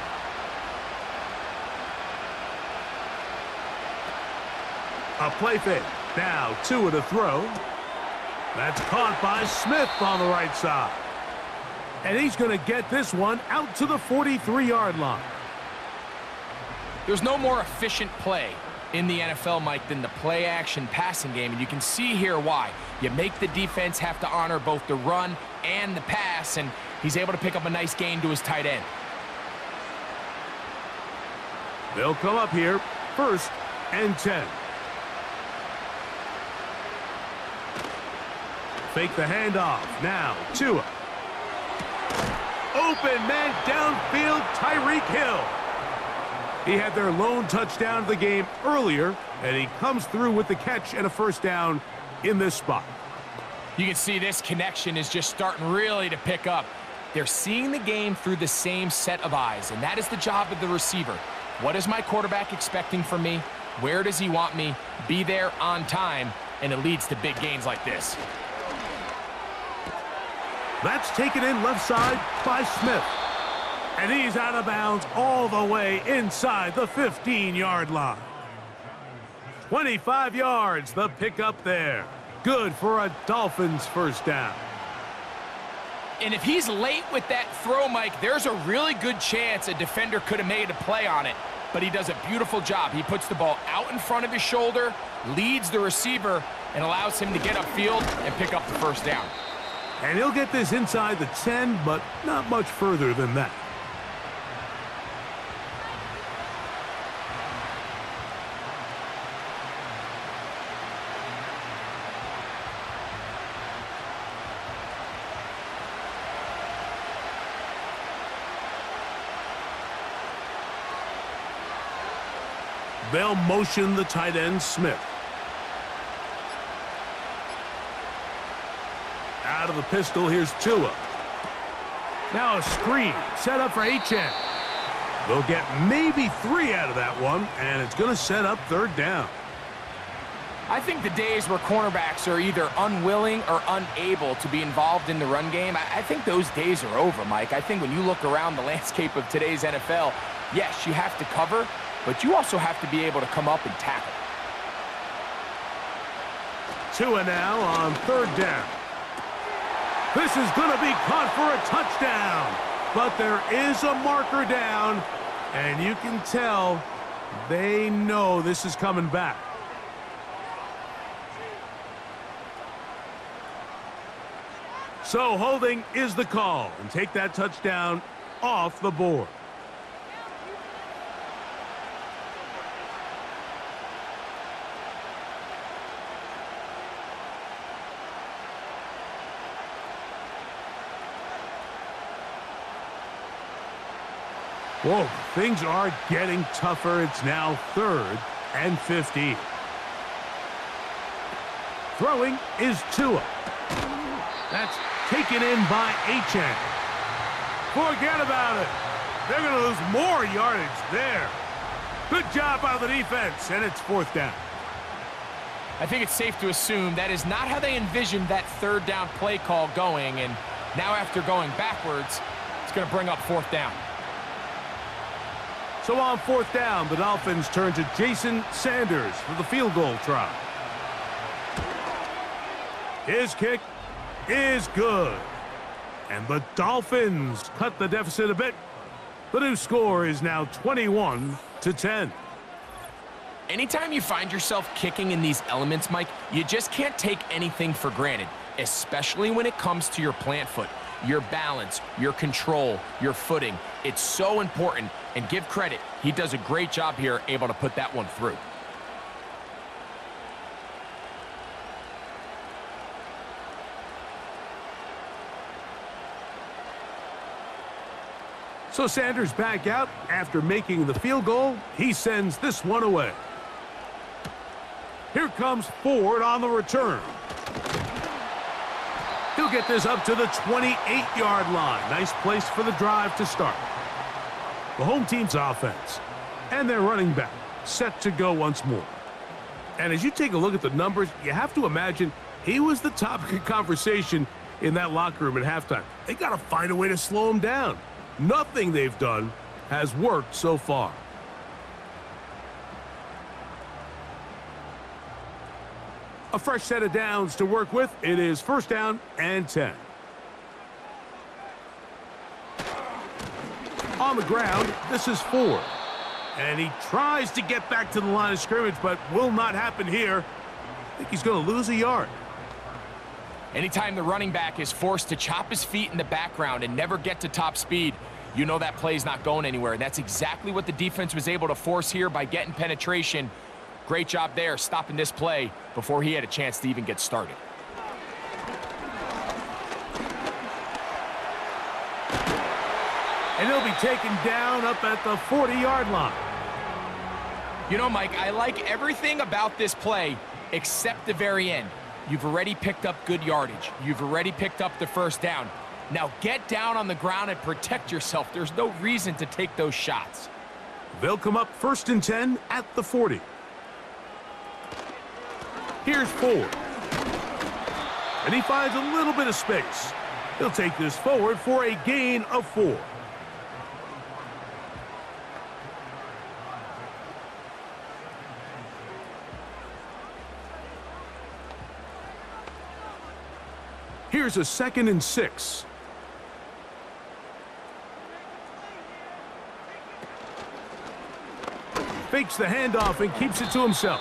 A play fake. Now Tua to throw. That's caught by Smith on the right side. And he's going to get this one out to the 43-yard line. There's no more efficient play in the NFL, Mike, than the play-action passing game, and you can see here why. You make the defense have to honor both the run and the pass, and he's able to pick up a nice gain to his tight end. They'll come up here, 1st and 10. Fake the handoff. Now, Tua. Open man downfield, Tyreek Hill. He had their lone touchdown of the game earlier, and he comes through with the catch and a 1st down in this spot. You can see this connection is just starting really to pick up. They're seeing the game through the same set of eyes, and that is the job of the receiver. What is my quarterback expecting from me? Where does he want me? Be there on time, and it leads to big gains like this. That's taken in left side by Smith. And he's out of bounds all the way inside the 15-yard line. 25 yards, the pickup there. Good for a Dolphins 1st down. And if he's late with that throw, Mike, there's a really good chance a defender could have made a play on it. But he does a beautiful job. He puts the ball out in front of his shoulder, leads the receiver, and allows him to get upfield and pick up the 1st down. And he'll get this inside the 10, but not much further than that. They'll motion the tight end, Smith. Out of the pistol, here's Tua. Now a screen set up for Achane. They'll get maybe 3 out of that one, and it's going to set up 3rd down. I think the days where cornerbacks are either unwilling or unable to be involved in the run game, I think those days are over, Mike. I think when you look around the landscape of today's NFL, yes, you have to cover, but you also have to be able to come up and tackle. Tua now on 3rd down. This is going to be caught for a touchdown, but there is a marker down, and you can tell they know this is coming back. So holding is the call, and take that touchdown off the board. Whoa, things are getting tougher. It's now 3rd and 15. Throwing is Tua. That's taken in by Achane. Forget about it. They're going to lose more yardage there. Good job by the defense, and it's 4th down. I think it's safe to assume that is not how they envisioned that 3rd down play call going, and now after going backwards, it's going to bring up 4th down. So on 4th down, the Dolphins turn to Jason Sanders for the field goal try. His kick is good. And the Dolphins cut the deficit a bit. The new score is now 21-10. Anytime you find yourself kicking in these elements, Mike, you just can't take anything for granted, especially when it comes to your plant foot. Your balance, your control, your footing. It's so important, and give credit. He does a great job here, able to put that one through. So Sanders back out after making the field goal. He sends this one away. Here comes Ford on the return. He'll get this up to the 28-yard line. Nice place for the drive to start. The home team's offense and their running back set to go once more. And as you take a look at the numbers, you have to imagine he was the topic of conversation in that locker room at halftime. They got to find a way to slow him down. Nothing they've done has worked so far. A fresh set of downs to work with. It is 1st down and 10. On the ground, this is Ford. And he tries to get back to the line of scrimmage, but will not happen here. I think he's going to lose a yard. Anytime the running back is forced to chop his feet in the background and never get to top speed, you know that play's not going anywhere. And that's exactly what the defense was able to force here by getting penetration. Great job there, stopping this play before he had a chance to even get started. And he'll be taken down up at the 40-yard line. You know, Mike, I like everything about this play except the very end. You've already picked up good yardage. You've already picked up the 1st down. Now get down on the ground and protect yourself. There's no reason to take those shots. They'll come up 1st and 10 at the 40. Here's Ford. And he finds a little bit of space. He'll take this forward for a gain of 4. Here's a 2nd and 6. Fakes the handoff and keeps it to himself.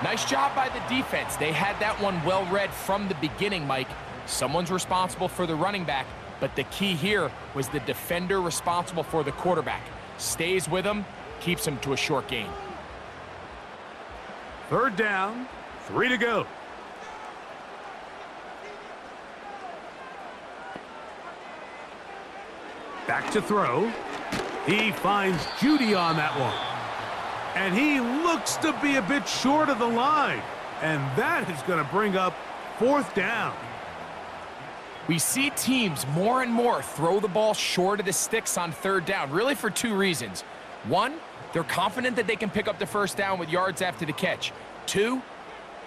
Nice job by the defense. They had that one well read from the beginning, Mike. Someone's responsible for the running back, but the key here was the defender responsible for the quarterback. Stays with him, keeps him to a short gain. 3rd down, 3 to go. Back to throw. He finds Judy on that one. And he looks to be a bit short of the line. And that is going to bring up 4th down. We see teams more and more throw the ball short of the sticks on 3rd down, really for 2 reasons. 1, they're confident that they can pick up the 1st down with yards after the catch. 2,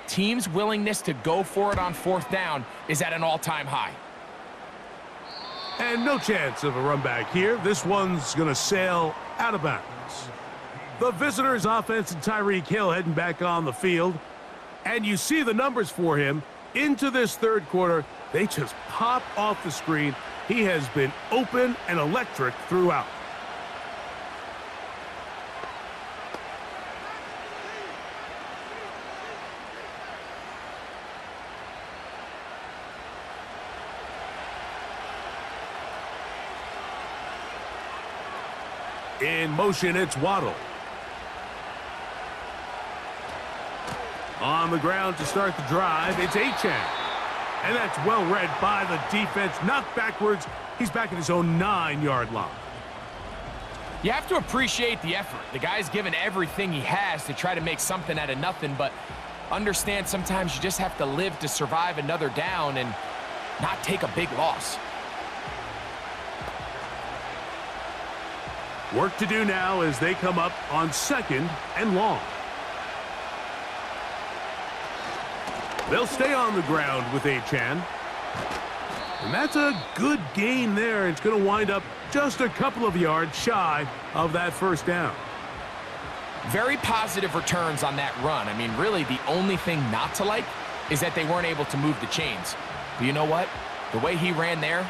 teams' willingness to go for it on 4th down is at an all-time high. And no chance of a run back here. This one's going to sail out of bounds. The visitors' offense and Tyreek Hill heading back on the field. And you see the numbers for him into this 3rd quarter. They just pop off the screen. He has been open and electric throughout. In motion, it's Waddle. On the ground to start the drive, it's Achane. And that's well read by the defense. Knocked backwards. He's back at his own 9-yard line. You have to appreciate the effort. The guy's given everything he has to try to make something out of nothing, but understand sometimes you just have to live to survive another down and not take a big loss. Work to do now as they come up on 2nd and long. They'll stay on the ground with Achane. And that's a good gain there. It's going to wind up just a couple of yards shy of that 1st down. Very positive returns on that run. I mean, really, the only thing not to like is that they weren't able to move the chains. But you know what? The way he ran there,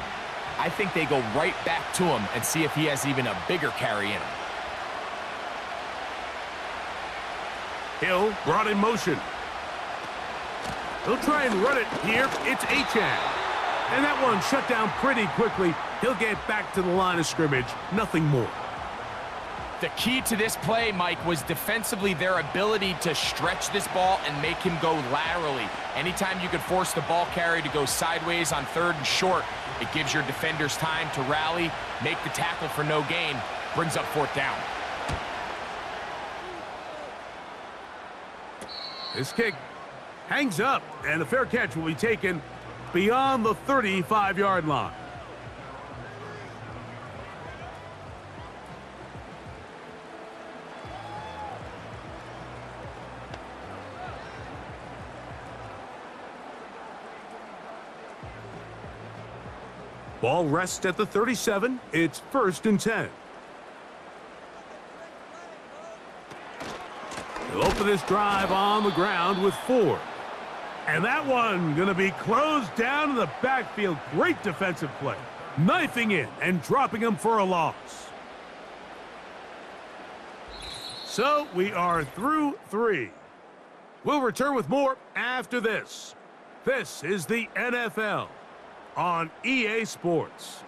I think they go right back to him and see if he has even a bigger carry in him. Hill brought in motion. He'll try and run it here. It's Achane. And that one shut down pretty quickly. He'll get back to the line of scrimmage. Nothing more. The key to this play, Mike, was defensively their ability to stretch this ball and make him go laterally. Anytime you could force the ball carrier to go sideways on 3rd and short, it gives your defenders time to rally, make the tackle for no gain, brings up 4th down. This kick hangs up, and a fair catch will be taken beyond the 35-yard line. Ball rests at the 37. It's 1st and 10. They'll open this drive on the ground with 4. And that one going to be closed down in the backfield. Great defensive play. Knifing in and dropping him for a loss. So we are through 3. We'll return with more after this. This is the NFL on EA Sports.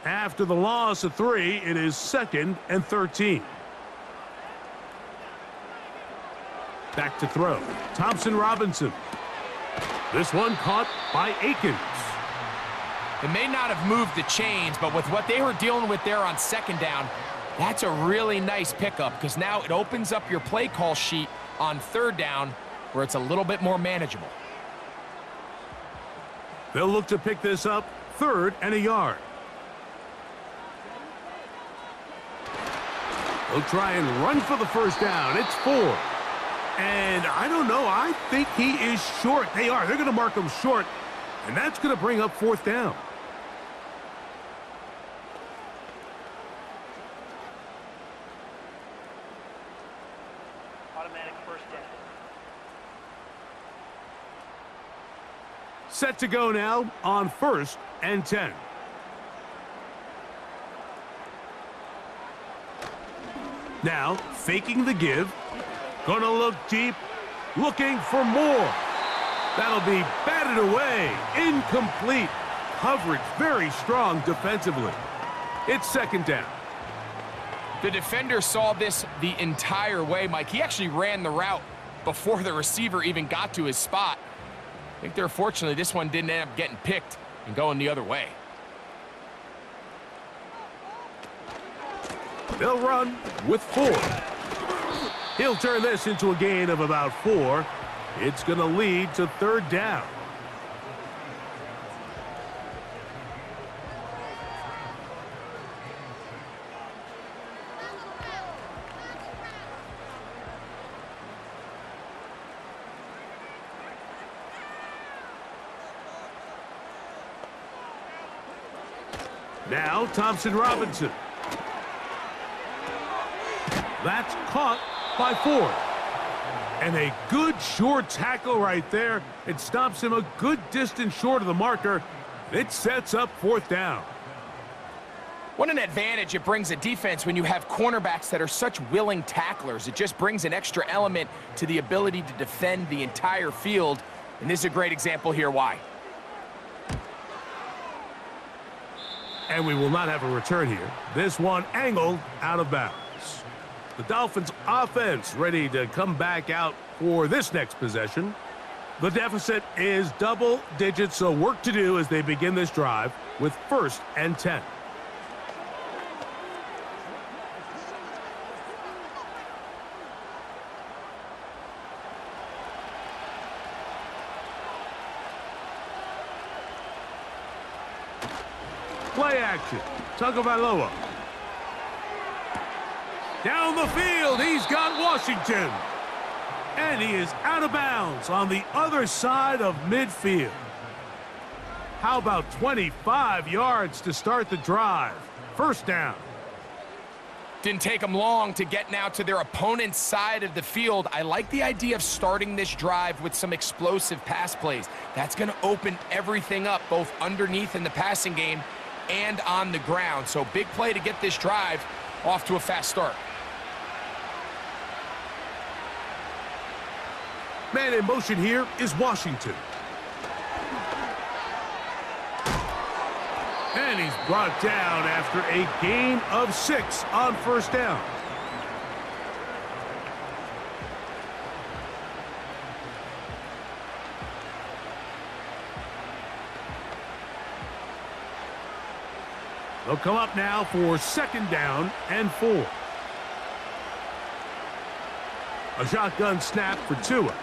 After the loss of 3, it is 2nd and 13. Back to throw. Thompson Robinson. This one caught by Akins. They may not have moved the chains, but with what they were dealing with there on 2nd down, that's a really nice pickup because now it opens up your play call sheet on 3rd down where it's a little bit more manageable. They'll look to pick this up 3rd and a yard. They'll try and run for the 1st down. It's 4. And I don't know. I think he is short. They are. They're going to mark him short. And that's going to bring up 4th down. Automatic 1st down. Set to go now on 1st and 10. Now, faking the give. Gonna look deep. Looking for more. That'll be batted away. Incomplete. Coverage very strong defensively. It's 2nd down. The defender saw this the entire way, Mike. He actually ran the route before the receiver even got to his spot. I think they're fortunately this one didn't end up getting picked and going the other way. They'll run with 4. He'll turn this into a gain of about 4. It's going to lead to 3rd down. Now Thompson Robinson. That's caught by 4. And a good short tackle right there. It stops him a good distance short of the marker. It sets up 4th down. What an advantage it brings a defense when you have cornerbacks that are such willing tacklers. It just brings an extra element to the ability to defend the entire field. And this is a great example here why. And we will not have a return here. This one angled out of bounds. The Dolphins offense ready to come back out for this next possession. The deficit is double digits, so work to do as they begin this drive with 1st and 10. Play action. Tagovailoa. Down the field, he's got Washington. And he is out of bounds on the other side of midfield. How about 25 yards to start the drive? 1st down. Didn't take them long to get now to their opponent's side of the field. I like the idea of starting this drive with some explosive pass plays. That's going to open everything up, both underneath in the passing game and on the ground. So big play to get this drive off to a fast start. Man in motion here is Washington. And he's brought down after a gain of 6 on first down. They'll come up now for 2nd down and 4. A shotgun snap for Tua.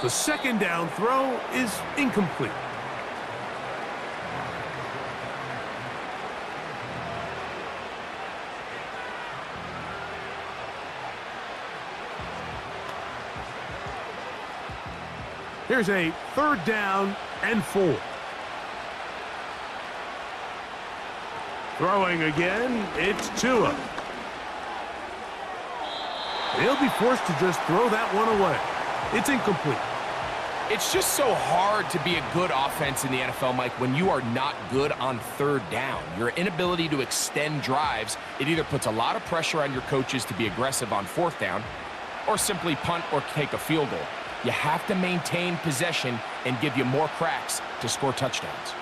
The 2nd down throw is incomplete. Here's a 3rd down and 4. Throwing again, it's Tua. He'll be forced to just throw that one away. It's incomplete. It's just so hard to be a good offense in the NFL, Mike, when you are not good on 3rd down. Your inability to extend drives, it either puts a lot of pressure on your coaches to be aggressive on 4th down or simply punt or take a field goal. You have to maintain possession and give you more cracks to score touchdowns.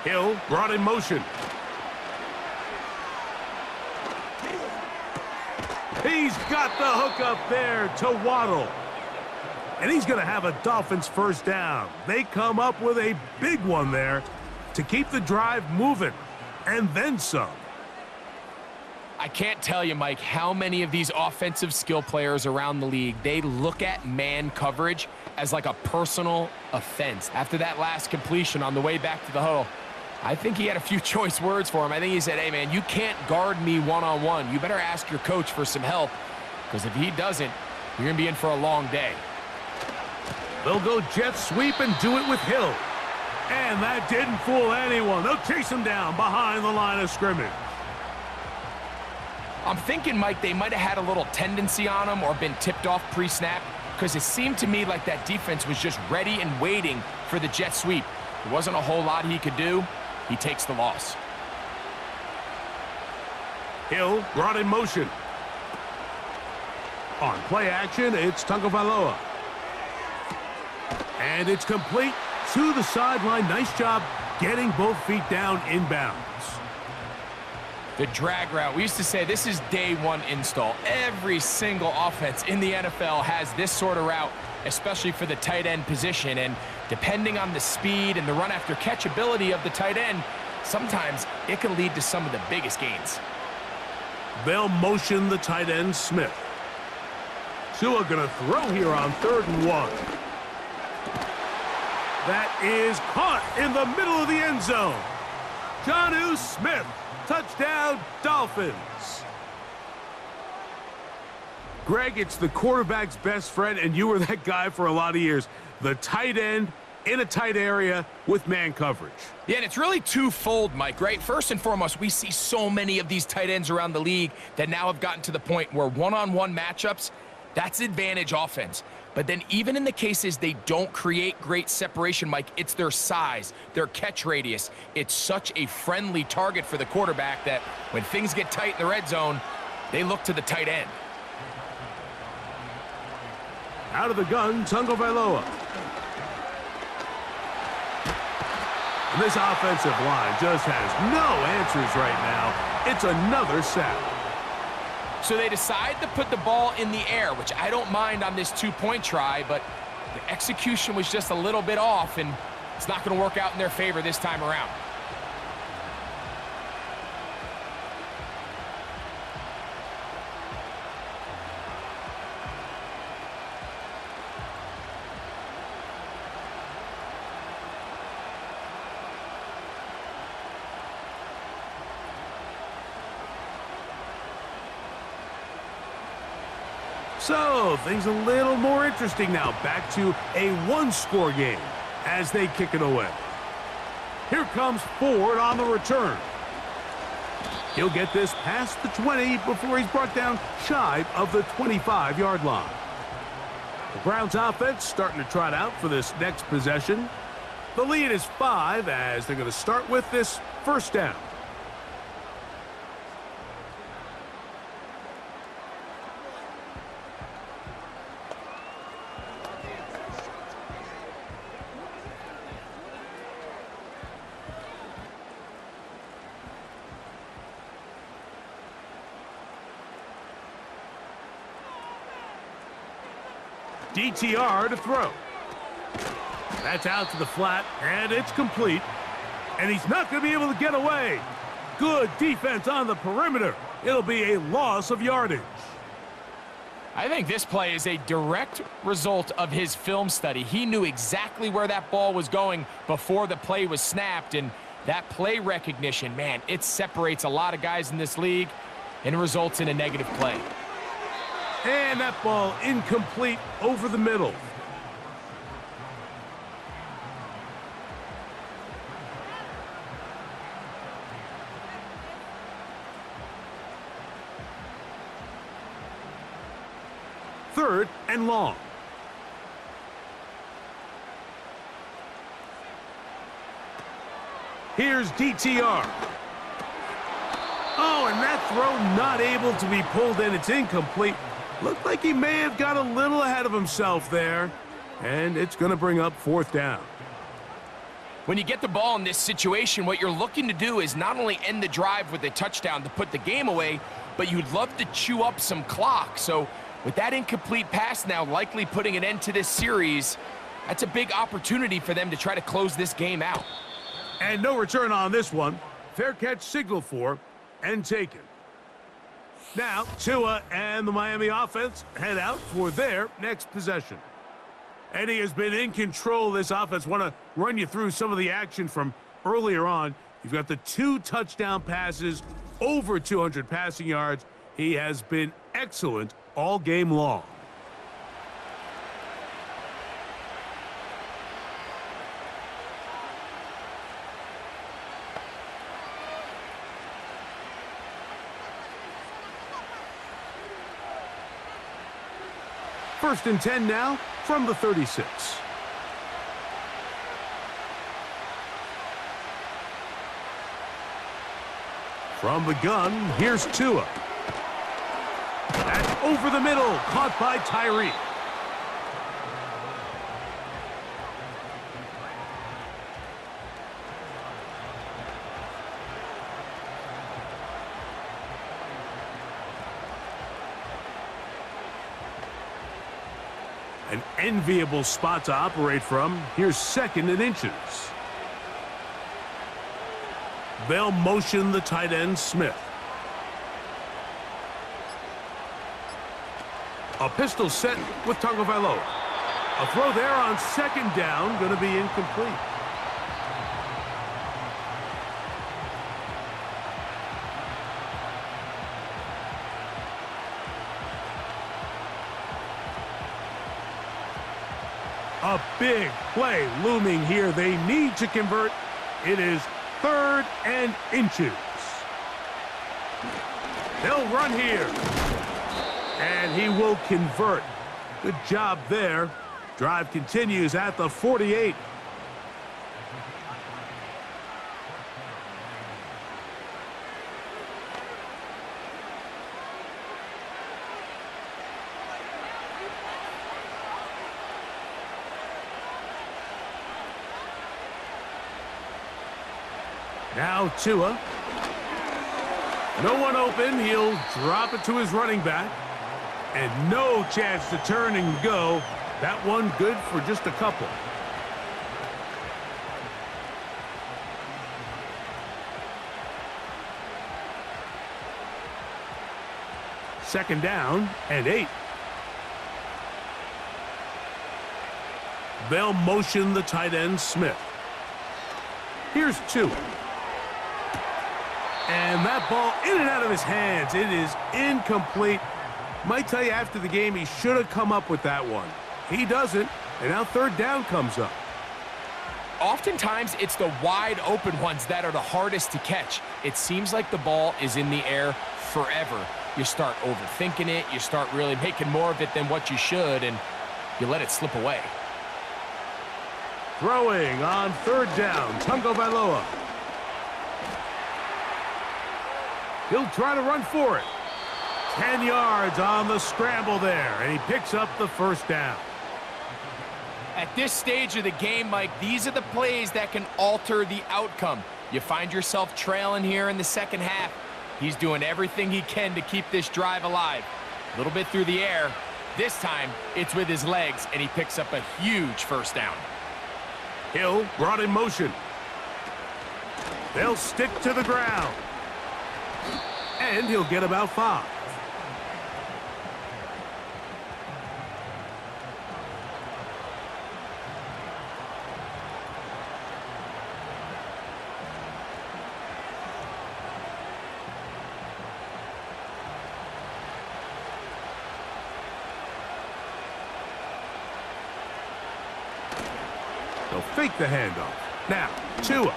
Hill brought in motion. He's got the hook up there to Waddle. And he's going to have a Dolphins 1st down. They come up with a big one there to keep the drive moving, and then some. I can't tell you, Mike, how many of these offensive skill players around the league, they look at man coverage as like a personal offense. After that last completion on the way back to the huddle, I think he had a few choice words for him. I think he said, hey, man, you can't guard me one-on-one. You better ask your coach for some help, because if he doesn't, you're going to be in for a long day. They'll go jet sweep and do it with Hill. And that didn't fool anyone. They'll chase him down behind the line of scrimmage. I'm thinking, Mike, they might have had a little tendency on him or been tipped off pre-snap, because it seemed to me like that defense was just ready and waiting for the jet sweep. There wasn't a whole lot he could do. He takes the loss. Hill brought in motion. On play action, it's Tagovailoa. And it's complete to the sideline. Nice job getting both feet down inbounds. The drag route. We used to say this is day one install. Every single offense in the NFL has this sort of route, especially for the tight end position. And depending on the speed and the run after catch ability of the tight end, sometimes it can lead to some of the biggest gains. They'll motion the tight end Smith. Tua gonna throw here on 3rd and 1. That is caught in the middle of the end zone. Jonnu Smith, touchdown Dolphins. Greg, it's the quarterback's best friend, and you were that guy for a lot of years. The tight end in a tight area with man coverage. Yeah, and it's really twofold, Mike, right? First and foremost, we see so many of these tight ends around the league that now have gotten to the point where one-on-one matchups, that's advantage offense. But then even in the cases they don't create great separation, Mike, it's their size, their catch radius. It's such a friendly target for the quarterback that when things get tight in the red zone, they look to the tight end. Out of the gun, Tagovailoa. And this offensive line just has no answers right now. It's another sack. So they decide to put the ball in the air, which I don't mind on this 2-point try, but the execution was just a little bit off, and it's not going to work out in their favor this time around. So, things a little more interesting now. Back to a one-score game as they kick it away. Here comes Ford on the return. He'll get this past the 20 before he's brought down shy of the 25-yard line. The Browns offense starting to trot out for this next possession. The lead is 5 as they're going to start with this 1st down. DTR to throw. That's out to the flat, and it's complete. And he's not going to be able to get away. Good defense on the perimeter. It'll be a loss of yardage. I think this play is a direct result of his film study. He knew exactly where that ball was going before the play was snapped, and that play recognition, man, it separates a lot of guys in this league and results in a negative play. And that ball incomplete over the middle. Third and long. Here's DTR. Oh, and that throw not able to be pulled in. It's incomplete. Looked like he may have got a little ahead of himself there. And it's going to bring up fourth down. When you get the ball in this situation, what you're looking to do is not only end the drive with a touchdown to put the game away, but you'd love to chew up some clock. So with that incomplete pass now likely putting an end to this series, that's a big opportunity for them to try to close this game out. And no return on this one. Fair catch signaled for and taken. Now, Tua and the Miami offense head out for their next possession. Eddie has been in control of this offense. Want to run you through some of the action from earlier on. You've got the 2 touchdown passes, over 200 passing yards. He has been excellent all game long. First and 10 now from the 36. From the gun, here's Tua. That's over the middle, caught by Tyree. An enviable spot to operate from. Here's second and inches. They'll motion the tight end, Smith. A pistol set with Tagovailoa. A throw there on second down, going to be incomplete. A big play looming here. They need to convert. It is third and inches. They'll run here. And he will convert. Good job there. Drive continues at the 48. Now Tua. No one open. He'll drop it to his running back. And no chance to turn and go. That one good for just a couple. Second down and 8. They'll motion the tight end, Smith. Here's 2. And that ball in and out of his hands. It is incomplete. Might tell you after the game he should have come up with that one. He doesn't, and now third down comes up. Oftentimes, it's the wide open ones that are the hardest to catch. It seems like the ball is in the air forever. You start overthinking it. You start really making more of it than what you should, and you let it slip away. Throwing on third down, Tagovailoa. He'll try to run for it. 10 yards on the scramble there, and he picks up the first down. At this stage of the game, Mike, these are the plays that can alter the outcome. You find yourself trailing here in the second half. He's doing everything he can to keep this drive alive. A little bit through the air. This time, it's with his legs, and he picks up a huge first down. Hill brought in motion. They'll stick to the ground. And he'll get about 5. They'll fake the handoff. Now, Tua.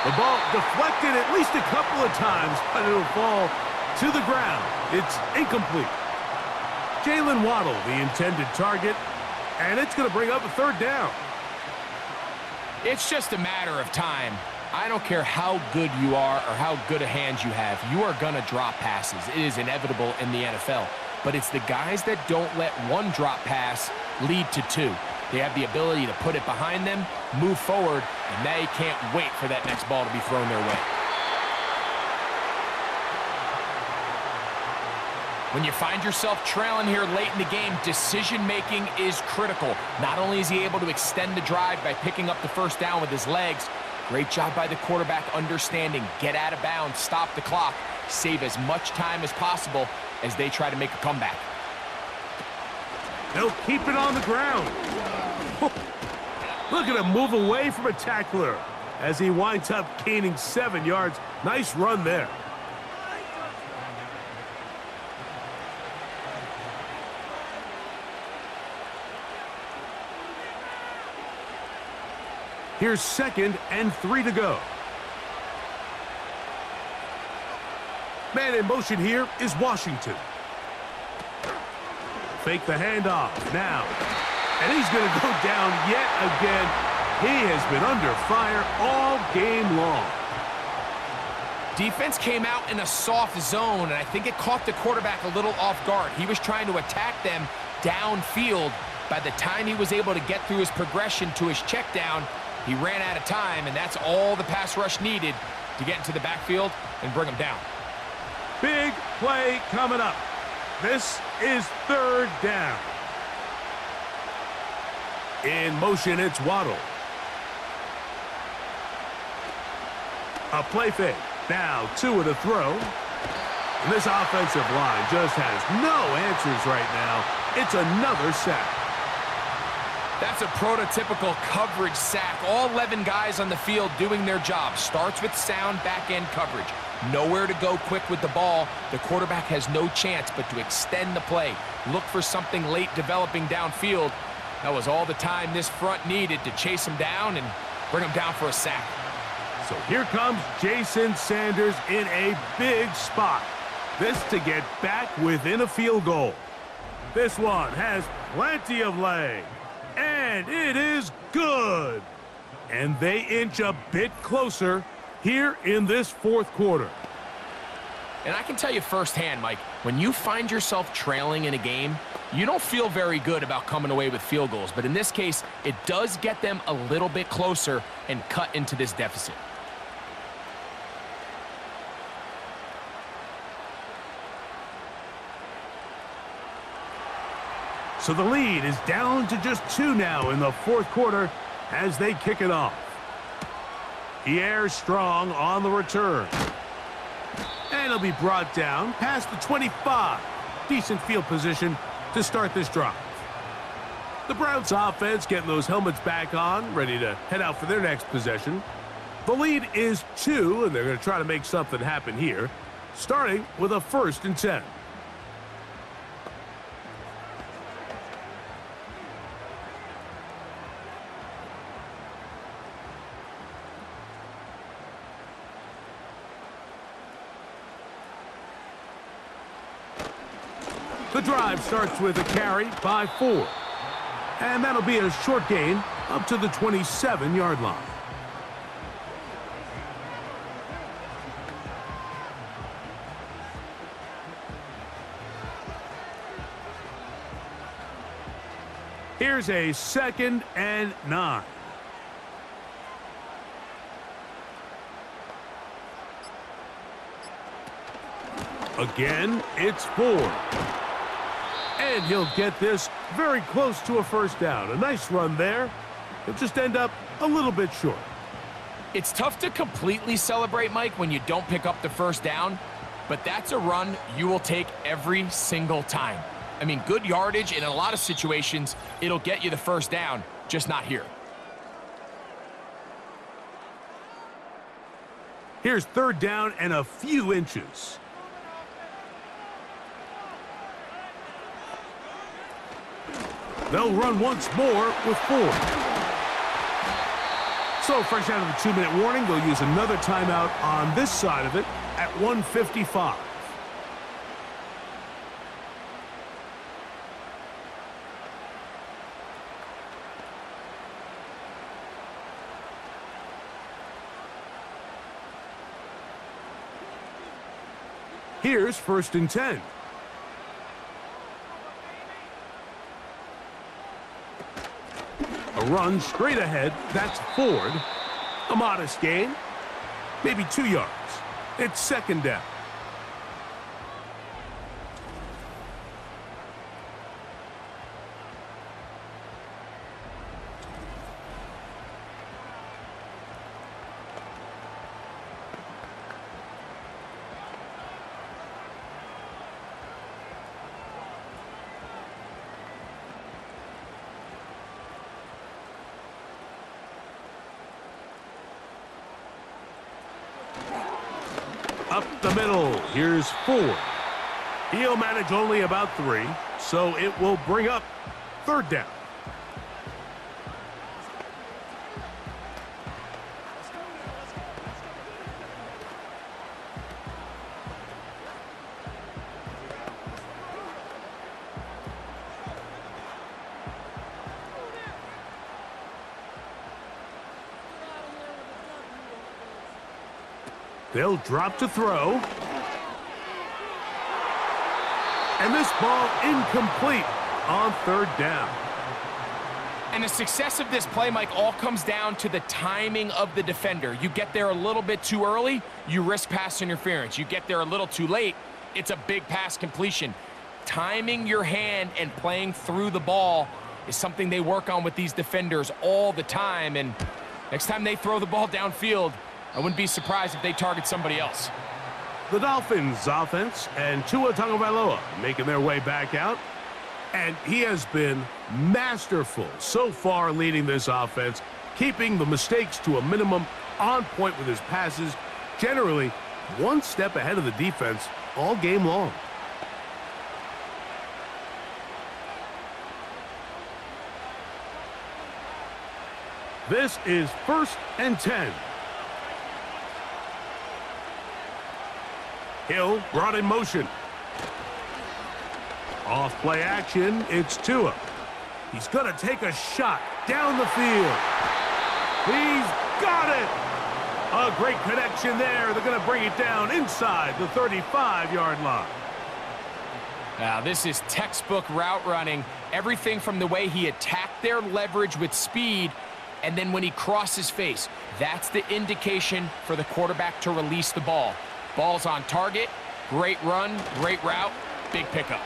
The ball deflected at least a couple of times, but it'll fall to the ground. It's incomplete. Jalen Waddle, the intended target, and it's going to bring up a 3rd down. It's just a matter of time. I don't care how good you are or how good a hand you have. You are going to drop passes. It is inevitable in the NFL. But it's the guys that don't let one drop pass lead to 2. They have the ability to put it behind them, move forward, and they can't wait for that next ball to be thrown their way. When you find yourself trailing here late in the game, decision-making is critical. Not only is he able to extend the drive by picking up the first down with his legs, great job by the quarterback understanding, get out of bounds, stop the clock, save as much time as possible as they try to make a comeback. They'll keep it on the ground. Look at him move away from a tackler as he winds up gaining 7 yards. Nice run there. Here's 2nd and 3 to go. Man in motion here is Washington. Fake the handoff now. And he's going to go down yet again. He has been under fire all game long. Defense came out in a soft zone, and I think it caught the quarterback a little off guard. He was trying to attack them downfield. By the time he was able to get through his progression to his check down, he ran out of time, and that's all the pass rush needed to get into the backfield and bring him down. Big play coming up. This is 3rd down. In motion, it's Waddle. A play fake. Now, Tua to throw. And this offensive line just has no answers right now. It's another sack. That's a prototypical coverage sack. All 11 guys on the field doing their job. Starts with sound back-end coverage. Nowhere to go quick with the ball. The quarterback has no chance but to extend the play. Look for something late developing downfield. That was all the time this front needed to chase him down and bring him down for a sack. So here comes Jason Sanders in a big spot. This to get back within a field goal. This one has plenty of leg. And it is good. And they inch a bit closer here in this 4th quarter. And I can tell you firsthand, Mike, when you find yourself trailing in a game, you don't feel very good about coming away with field goals. But in this case, it does get them a little bit closer and cut into this deficit. So the lead is down to just 2 now in the 4th quarter as they kick it off. Pierre Strong on the return. And he'll be brought down past the 25. Decent field position to start this drive. The Browns offense getting those helmets back on, ready to head out for their next possession. The lead is 2, and they're going to try to make something happen here, starting with a 1st and 10. The drive starts with a carry by 4. And that'll be a short gain up to the 27-yard line. Here's a 2nd and 9. Again, it's 4. And he'll get this very close to a first down. A nice run there. He'll just end up a little bit short. It's tough to completely celebrate, Mike, when you don't pick up the first down, but that's a run you will take every single time. I mean, good yardage, and in a lot of situations, it'll get you the first down, just not here. Here's third down and a few inches. They'll run once more with 4. So fresh out of the 2-minute warning, they'll use another timeout on this side of it at 1:55. Here's 1st and 10. A run straight ahead, that's Ford. A modest gain, maybe 2 yards. It's 2nd down. Up the middle, here's Ford. He'll manage only about 3, so it will bring up 3rd down. They'll drop to throw. And this ball incomplete on 3rd down. And the success of this play, Mike, all comes down to the timing of the defender. You get there a little bit too early, you risk pass interference. You get there a little too late, it's a big pass completion. Timing your hand and playing through the ball is something they work on with these defenders all the time. And next time they throw the ball downfield, I wouldn't be surprised if they target somebody else. The Dolphins offense and Tua Tagovailoa making their way back out. And he has been masterful so far leading this offense, keeping the mistakes to a minimum, on point with his passes, generally one step ahead of the defense all game long. This is 1st and 10. Hill brought in motion. Off play action, it's Tua. He's going to take a shot down the field. He's got it! A great connection there. They're going to bring it down inside the 35-yard line. Now, this is textbook route running. Everything from the way he attacked their leverage with speed, and then when he crosses face, that's the indication for the quarterback to release the ball. Ball's on target, great run, great route, big pickup.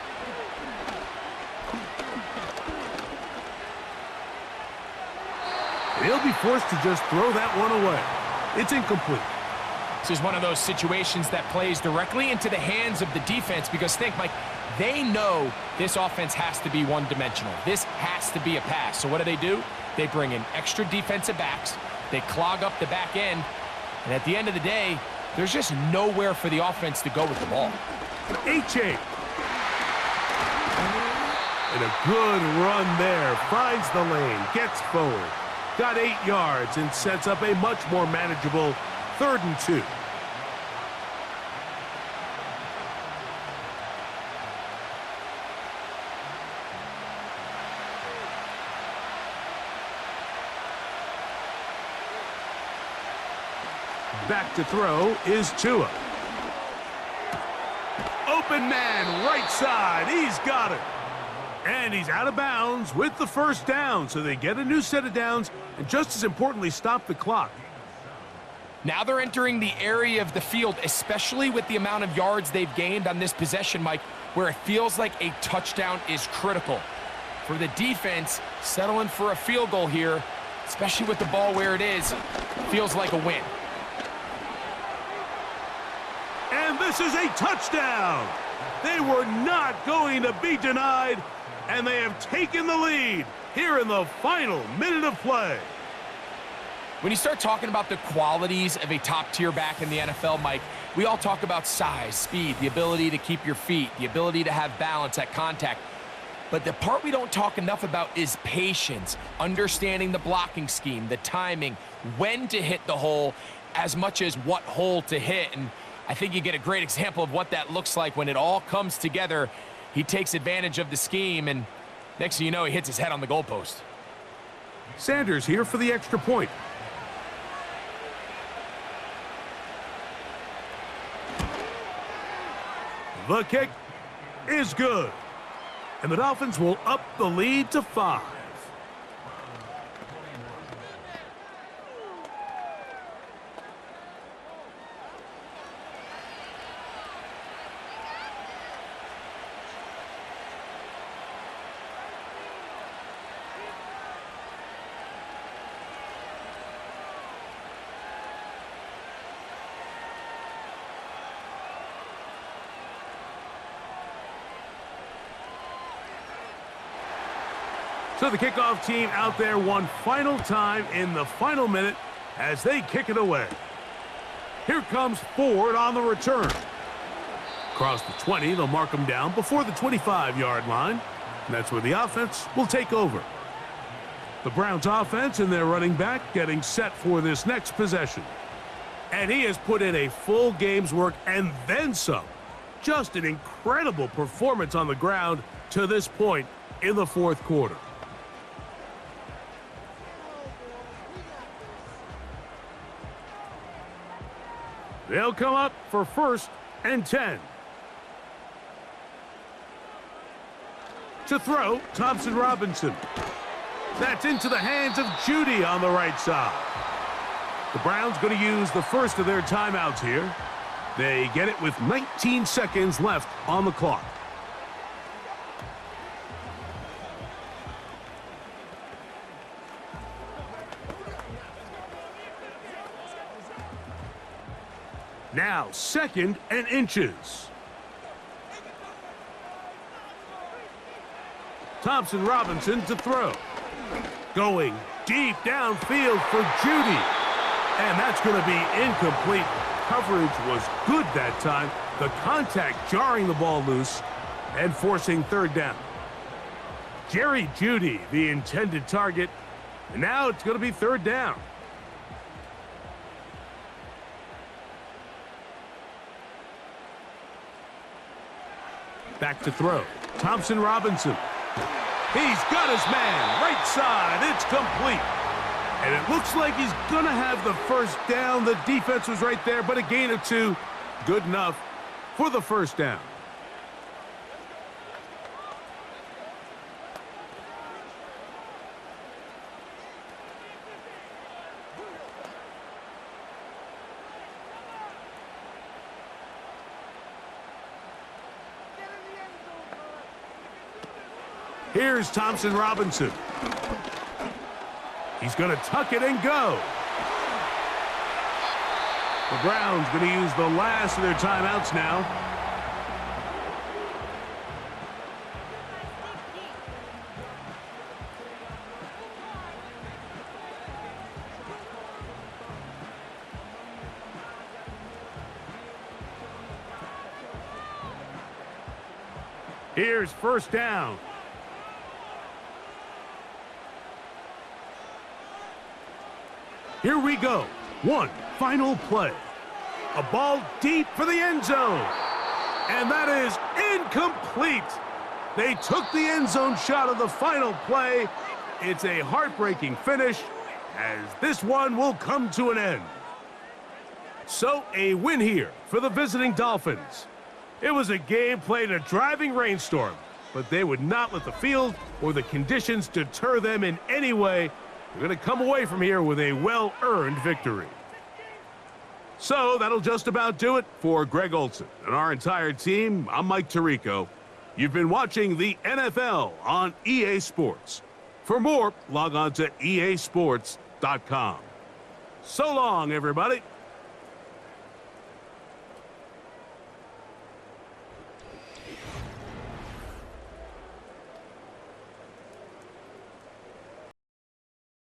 He'll be forced to just throw that one away. It's incomplete. This is one of those situations that plays directly into the hands of the defense because think, Mike, they know this offense has to be one-dimensional. This has to be a pass. So what do? They bring in extra defensive backs. They clog up the back end. And at the end of the day, there's just nowhere for the offense to go with the ball. H.A. And a good run there. Finds the lane, gets forward. Got 8 yards and sets up a much more manageable 3rd and 2. Back to throw is Tua. Open man, right side. He's got it. And he's out of bounds with the 1st down. So they get a new set of downs and just as importantly, stop the clock. Now they're entering the area of the field, especially with the amount of yards they've gained on this possession, Mike, where it feels like a touchdown is critical. For the defense, settling for a field goal here, especially with the ball where it is, feels like a win. And this is a touchdown. They were not going to be denied, and they have taken the lead here in the final minute of play. When you start talking about the qualities of a top-tier back in the NFL, Mike, we all talk about size, speed, the ability to keep your feet, the ability to have balance at contact. But the part we don't talk enough about is patience, understanding the blocking scheme, the timing, when to hit the hole, as much as what hole to hit. And I think you get a great example of what that looks like when it all comes together. He takes advantage of the scheme, and next thing you know, he hits his head on the goalpost. Sanders here for the extra point. The kick is good. And the Dolphins will up the lead to 5. So the kickoff team out there one final time in the final minute as they kick it away. Here comes Ford on the return. Across the 20, they'll mark him down before the 25-yard line. And that's where the offense will take over. The Browns offense and their running back getting set for this next possession. And he has put in a full game's work and then some. Just an incredible performance on the ground to this point in the fourth quarter. They'll come up for 1st and 10. To throw, Thompson Robinson. That's into the hands of Judy on the right side. The Browns going to use the first of their timeouts here. They get it with 19 seconds left on the clock. Now 2nd and inches. Thompson Robinson to throw. Going deep downfield for Judy. And that's going to be incomplete. Coverage was good that time. The contact jarring the ball loose and forcing 3rd down. Jerry Judy, the intended target. And now it's going to be 3rd down. Back to throw. Thompson Robinson. He's got his man. Right side. It's complete. And it looks like he's going to have the 1st down. The defense was right there, but a gain of 2. Good enough for the 1st down. Here's Thompson Robinson. He's going to tuck it and go. The Browns going to use the last of their timeouts now. Here's 1st down. Here we go. One final play. A ball deep for the end zone. And that is incomplete. They took the end zone shot of the final play. It's a heartbreaking finish as this one will come to an end. So a win here for the visiting Dolphins. It was a game played in a driving rainstorm, but they would not let the field or the conditions deter them in any way. They're going to come away from here with a well-earned victory. So that'll just about do it for Greg Olson and our entire team. I'm Mike Tirico. You've been watching the NFL on EA Sports. For more, log on to easports.com. So long, everybody.